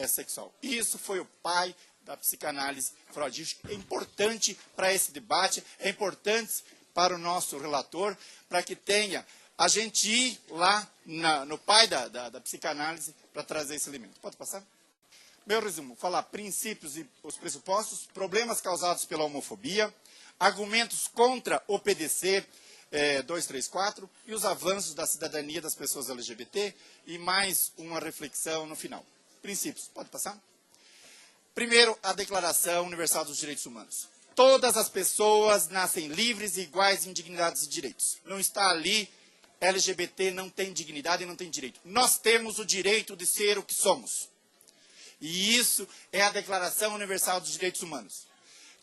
sexual. Isso foi o pai da psicanálise Freud. É importante para esse debate, é importante para o nosso relator, para que tenha a gente ir lá no pai da psicanálise para trazer esse elemento. Pode passar? Meu resumo, falar princípios e os pressupostos, problemas causados pela homofobia, argumentos contra o PDC 234 e os avanços da cidadania das pessoas LGBT e mais uma reflexão no final. Princípios, pode passar? Primeiro, a Declaração Universal dos Direitos Humanos. Todas as pessoas nascem livres e iguais em dignidades e direitos. Não está ali, LGBT não tem dignidade e não tem direito. Nós temos o direito de ser o que somos. E isso é a Declaração Universal dos Direitos Humanos.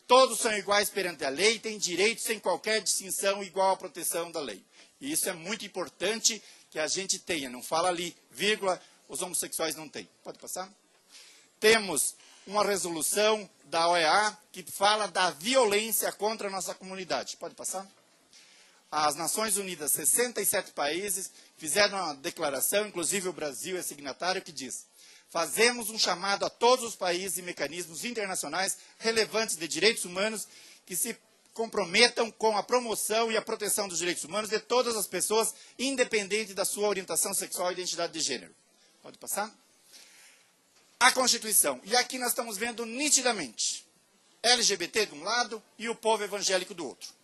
Todos são iguais perante a lei e têm direitos sem qualquer distinção igual à proteção da lei. E isso é muito importante que a gente tenha. Não fala ali, vírgula, os homossexuais não têm. Pode passar? Temos uma resolução da OEA que fala da violência contra a nossa comunidade. Pode passar? As Nações Unidas, 67 países, fizeram uma declaração, inclusive o Brasil é signatário, que diz: fazemos um chamado a todos os países e mecanismos internacionais relevantes de direitos humanos que se comprometam com a promoção e a proteção dos direitos humanos de todas as pessoas, independente da sua orientação sexual e identidade de gênero. Pode passar? A Constituição. E aqui nós estamos vendo nitidamente LGBT de um lado e o povo evangélico do outro.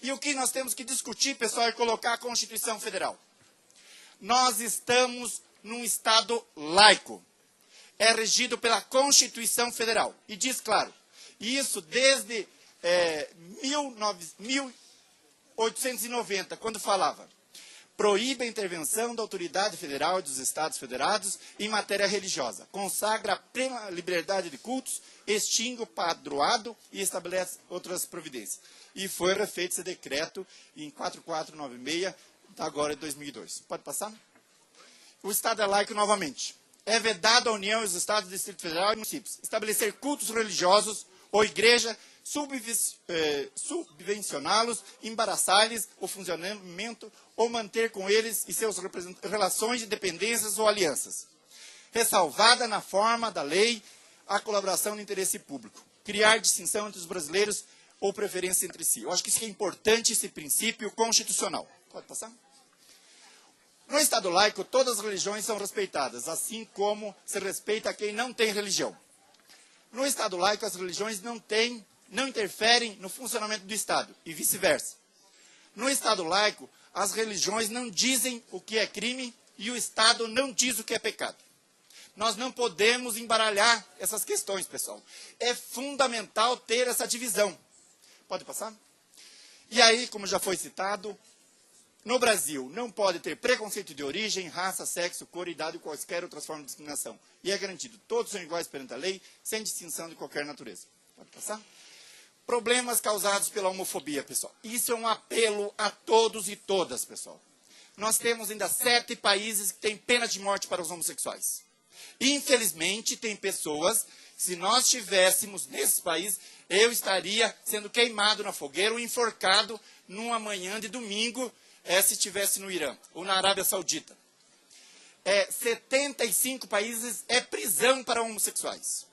E o que nós temos que discutir, pessoal, é colocar a Constituição Federal. Nós estamos num Estado laico. É regido pela Constituição Federal. E diz claro, isso desde 1890, quando falava: proíbe a intervenção da autoridade federal e dos Estados federados em matéria religiosa, consagra a plena liberdade de cultos, extingue o padroado e estabelece outras providências. E foi refeito esse decreto em 4496, agora de 2002. Pode passar? O Estado é laico novamente. É vedado à União e aos Estados, Distrito Federal e municípios estabelecer cultos religiosos ou igreja, subvencioná-los, embaraçar-lhes o funcionamento ou manter com eles e seus relações de dependências ou alianças. Ressalvada na forma da lei a colaboração no interesse público. Criar distinção entre os brasileiros ou preferência entre si. Eu acho que isso é importante, esse princípio constitucional. Pode passar? No Estado laico, todas as religiões são respeitadas, assim como se respeita quem não tem religião. No Estado laico, as religiões não interferem no funcionamento do Estado, e vice-versa. No Estado laico, as religiões não dizem o que é crime e o Estado não diz o que é pecado. Nós não podemos embaralhar essas questões, pessoal. É fundamental ter essa divisão. Pode passar? E aí, como já foi citado, no Brasil não pode ter preconceito de origem, raça, sexo, cor, idade ou quaisquer outras formas de discriminação. E é garantido, todos são iguais perante a lei, sem distinção de qualquer natureza. Pode passar? Problemas causados pela homofobia, pessoal. Isso é um apelo a todos e todas, pessoal. Nós temos ainda 7 países que têm pena de morte para os homossexuais. Infelizmente, tem pessoas, se nós estivéssemos nesses países, eu estaria sendo queimado na fogueira ou enforcado numa manhã de domingo, se estivesse no Irã ou na Arábia Saudita. 75 países é prisão para homossexuais.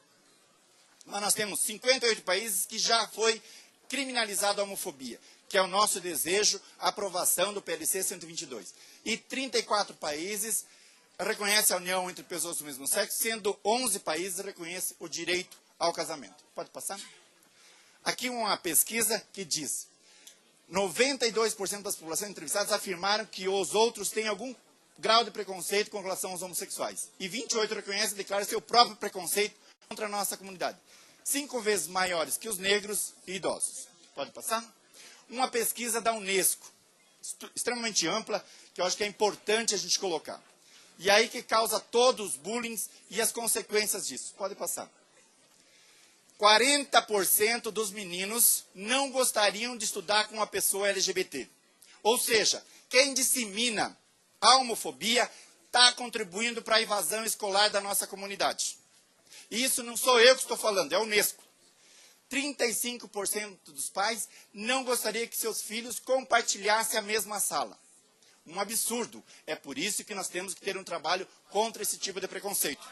Mas nós temos 58 países que já foi criminalizada a homofobia, que é o nosso desejo, a aprovação do PLC 122. E 34 países reconhecem a união entre pessoas do mesmo sexo, sendo 11 países reconhecem o direito ao casamento. Pode passar? Aqui uma pesquisa que diz 92% das populações entrevistadas afirmaram que os outros têm algum grau de preconceito com relação aos homossexuais. E 28% reconhecem e declaram seu próprio preconceito contra a nossa comunidade. 5 vezes maiores que os negros e idosos. Pode passar? Uma pesquisa da Unesco, extremamente ampla, que eu acho que é importante a gente colocar. E aí que causa todos os bullying e as consequências disso. Pode passar. 40% dos meninos não gostariam de estudar com uma pessoa LGBT. Ou seja, quem dissemina a homofobia está contribuindo para a invasão escolar da nossa comunidade. E isso não sou eu que estou falando, é a Unesco. 35% dos pais não gostariam que seus filhos compartilhassem a mesma sala. Um absurdo. É por isso que nós temos que ter um trabalho contra esse tipo de preconceito.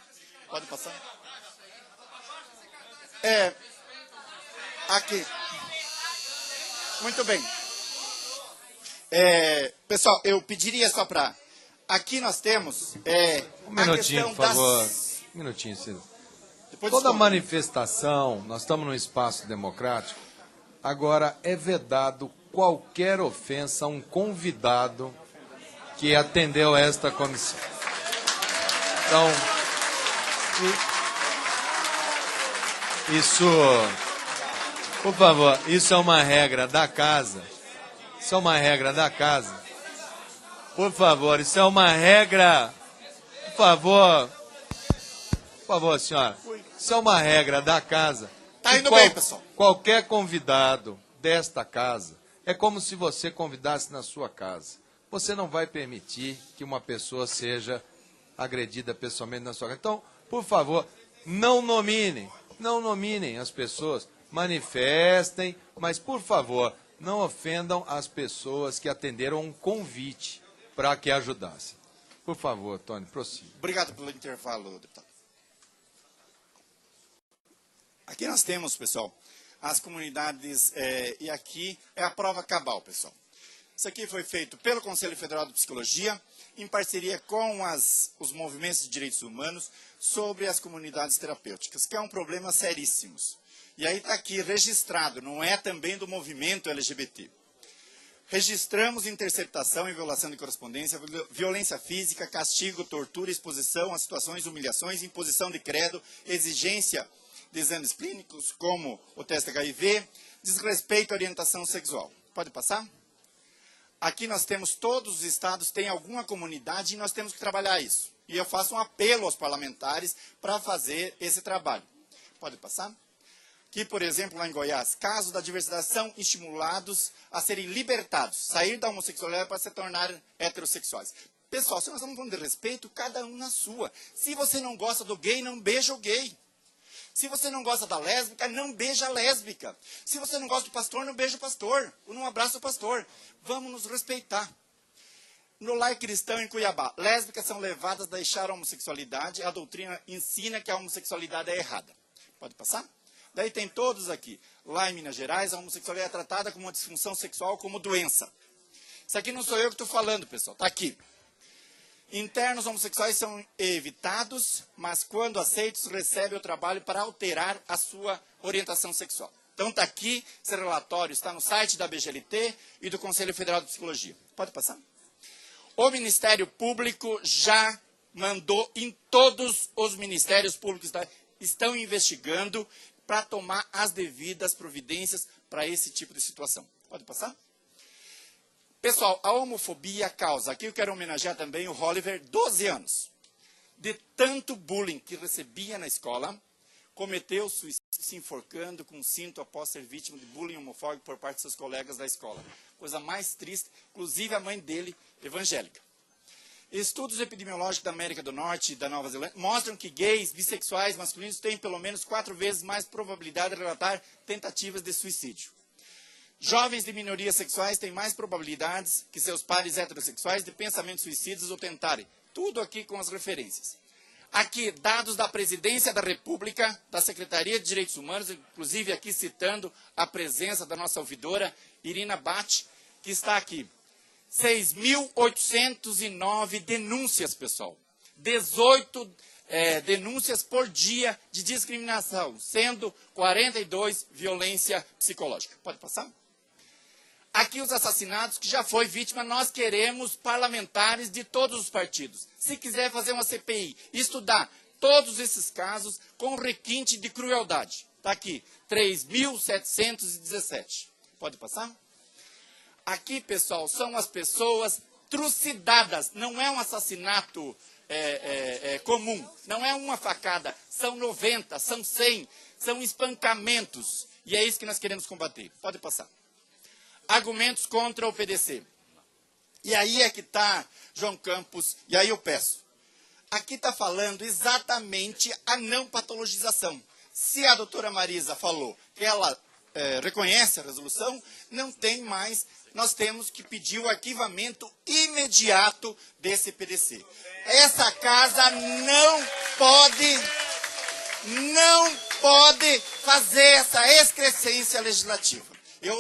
Pode passar? Aqui. Muito bem. Pessoal, eu pediria só para... Aqui nós temos um minutinho, por favor. Um minutinho, Ciro. Toda manifestação, nós estamos num espaço democrático, agora é vedado qualquer ofensa a um convidado que atendeu a esta comissão. Então, isso, por favor, isso é uma regra da casa. Isso é uma regra da casa. Por favor, isso é uma regra. Por favor, senhora. Isso é uma regra da casa. Tá indo bem, pessoal. Qualquer convidado desta casa é como se você convidasse na sua casa. Você não vai permitir que uma pessoa seja agredida pessoalmente na sua casa. Então, por favor, não nominem as pessoas, manifestem, mas, por favor, não ofendam as pessoas que atenderam um convite para que ajudassem. Por favor, Tony, prossiga. Obrigado pelo intervalo, deputado. Aqui nós temos, pessoal, as comunidades, e aqui é a prova cabal, pessoal. Isso aqui foi feito pelo Conselho Federal de Psicologia, em parceria com os movimentos de direitos humanos, sobre as comunidades terapêuticas, que é um problema seríssimo. E aí está aqui registrado, não é também do movimento LGBT. Registramos interceptação e violação de correspondência, violência física, castigo, tortura, exposição a situações de humilhações, imposição de credo, exigência de exames clínicos, como o teste HIV, desrespeito à orientação sexual. Pode passar? Aqui nós temos, todos os estados têm alguma comunidade e nós temos que trabalhar isso. E eu faço um apelo aos parlamentares para fazer esse trabalho. Pode passar? Aqui, por exemplo, lá em Goiás, casos da diversidade são estimulados a serem libertados, sair da homossexualidade para se tornar heterossexuais. Pessoal, se nós estamos falando de respeito, cada um na sua. Se você não gosta do gay, não beija o gay. Se você não gosta da lésbica, não beija a lésbica. Se você não gosta do pastor, não beija o pastor. Ou não abraça o pastor. Vamos nos respeitar. No lar cristão em Cuiabá, lésbicas são levadas a deixar a homossexualidade. A doutrina ensina que a homossexualidade é errada. Pode passar? Daí tem todos aqui. Lá em Minas Gerais, a homossexualidade é tratada como uma disfunção sexual, como doença. Isso aqui não sou eu que estou falando, pessoal. Está aqui. Internos homossexuais são evitados, mas quando aceitos, recebem o trabalho para alterar a sua orientação sexual. Então está aqui, esse relatório está no site da BGLT e do Conselho Federal de Psicologia. Pode passar? O Ministério Público já mandou em todos os ministérios públicos, estão investigando para tomar as devidas providências para esse tipo de situação. Pode passar? Pessoal, a homofobia causa, aqui eu quero homenagear também o Oliver, 12 anos. De tanto bullying que recebia na escola, cometeu suicídio se enforcando com um cinto após ser vítima de bullying homofóbico por parte de seus colegas da escola. Coisa mais triste, inclusive a mãe dele, evangélica. Estudos epidemiológicos da América do Norte e da Nova Zelândia mostram que gays, bissexuais, masculinos têm pelo menos 4 vezes mais probabilidade de relatar tentativas de suicídio. Jovens de minorias sexuais têm mais probabilidades que seus pares heterossexuais de pensamentos suicidas ou tentarem. Tudo aqui com as referências. Aqui, dados da Presidência da República, da Secretaria de Direitos Humanos, inclusive aqui citando a presença da nossa ouvidora, Irina Bach, que está aqui. 6.809 denúncias, pessoal. 18 denúncias por dia de discriminação, sendo 42 violência psicológica. Pode passar? Aqui os assassinatos que já foi vítima, nós queremos parlamentares de todos os partidos. Se quiser fazer uma CPI, estudar todos esses casos com requinte de crueldade. Está aqui, 3.717. Pode passar? Aqui, pessoal, são as pessoas trucidadas. Não é um assassinato comum. Não é uma facada. São 90, são 100. São espancamentos. E é isso que nós queremos combater. Pode passar. Argumentos contra o PDC. E aí é que está, João Campos, e aí eu peço. Aqui está falando exatamente a não patologização. Se a doutora Marisa falou que ela reconhece a resolução, não tem mais, nós temos que pedir o arquivamento imediato desse PDC. Essa casa não pode fazer essa excrescência legislativa.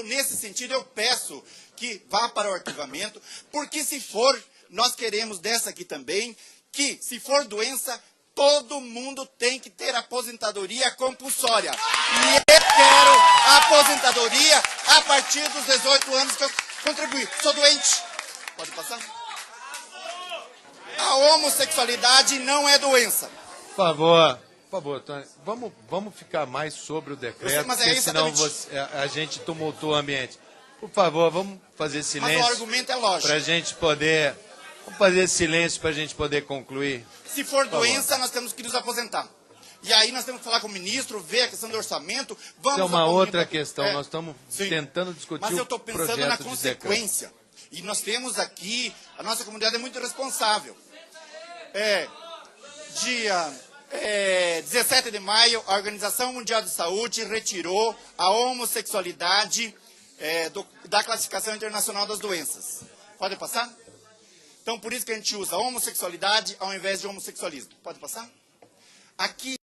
Nesse sentido, eu peço que vá para o arquivamento, porque se for, nós queremos dessa aqui também, que se for doença, todo mundo tem que ter aposentadoria compulsória. E eu quero a aposentadoria a partir dos 18 anos que eu contribuí. Sou doente. Pode passar? A homossexualidade não é doença. Por favor, Tony, vamos ficar mais sobre o decreto, porque senão a gente tumultua o ambiente. Por favor, vamos fazer silêncio. Mas o argumento é lógico. Para a gente poder... Vamos fazer silêncio para a gente poder concluir. Se for doença, nós temos que nos aposentar. E aí nós temos que falar com o ministro, ver a questão do orçamento. Isso é uma outra questão. Nós estamos tentando discutir o projeto de decreto. Mas eu estou pensando na consequência. E nós temos aqui... A nossa comunidade é muito responsável. Dia 17 de maio, a Organização Mundial de Saúde retirou a homossexualidade da classificação internacional das doenças. Pode passar? Então, por isso que a gente usa homossexualidade ao invés de homossexualismo. Pode passar? Aqui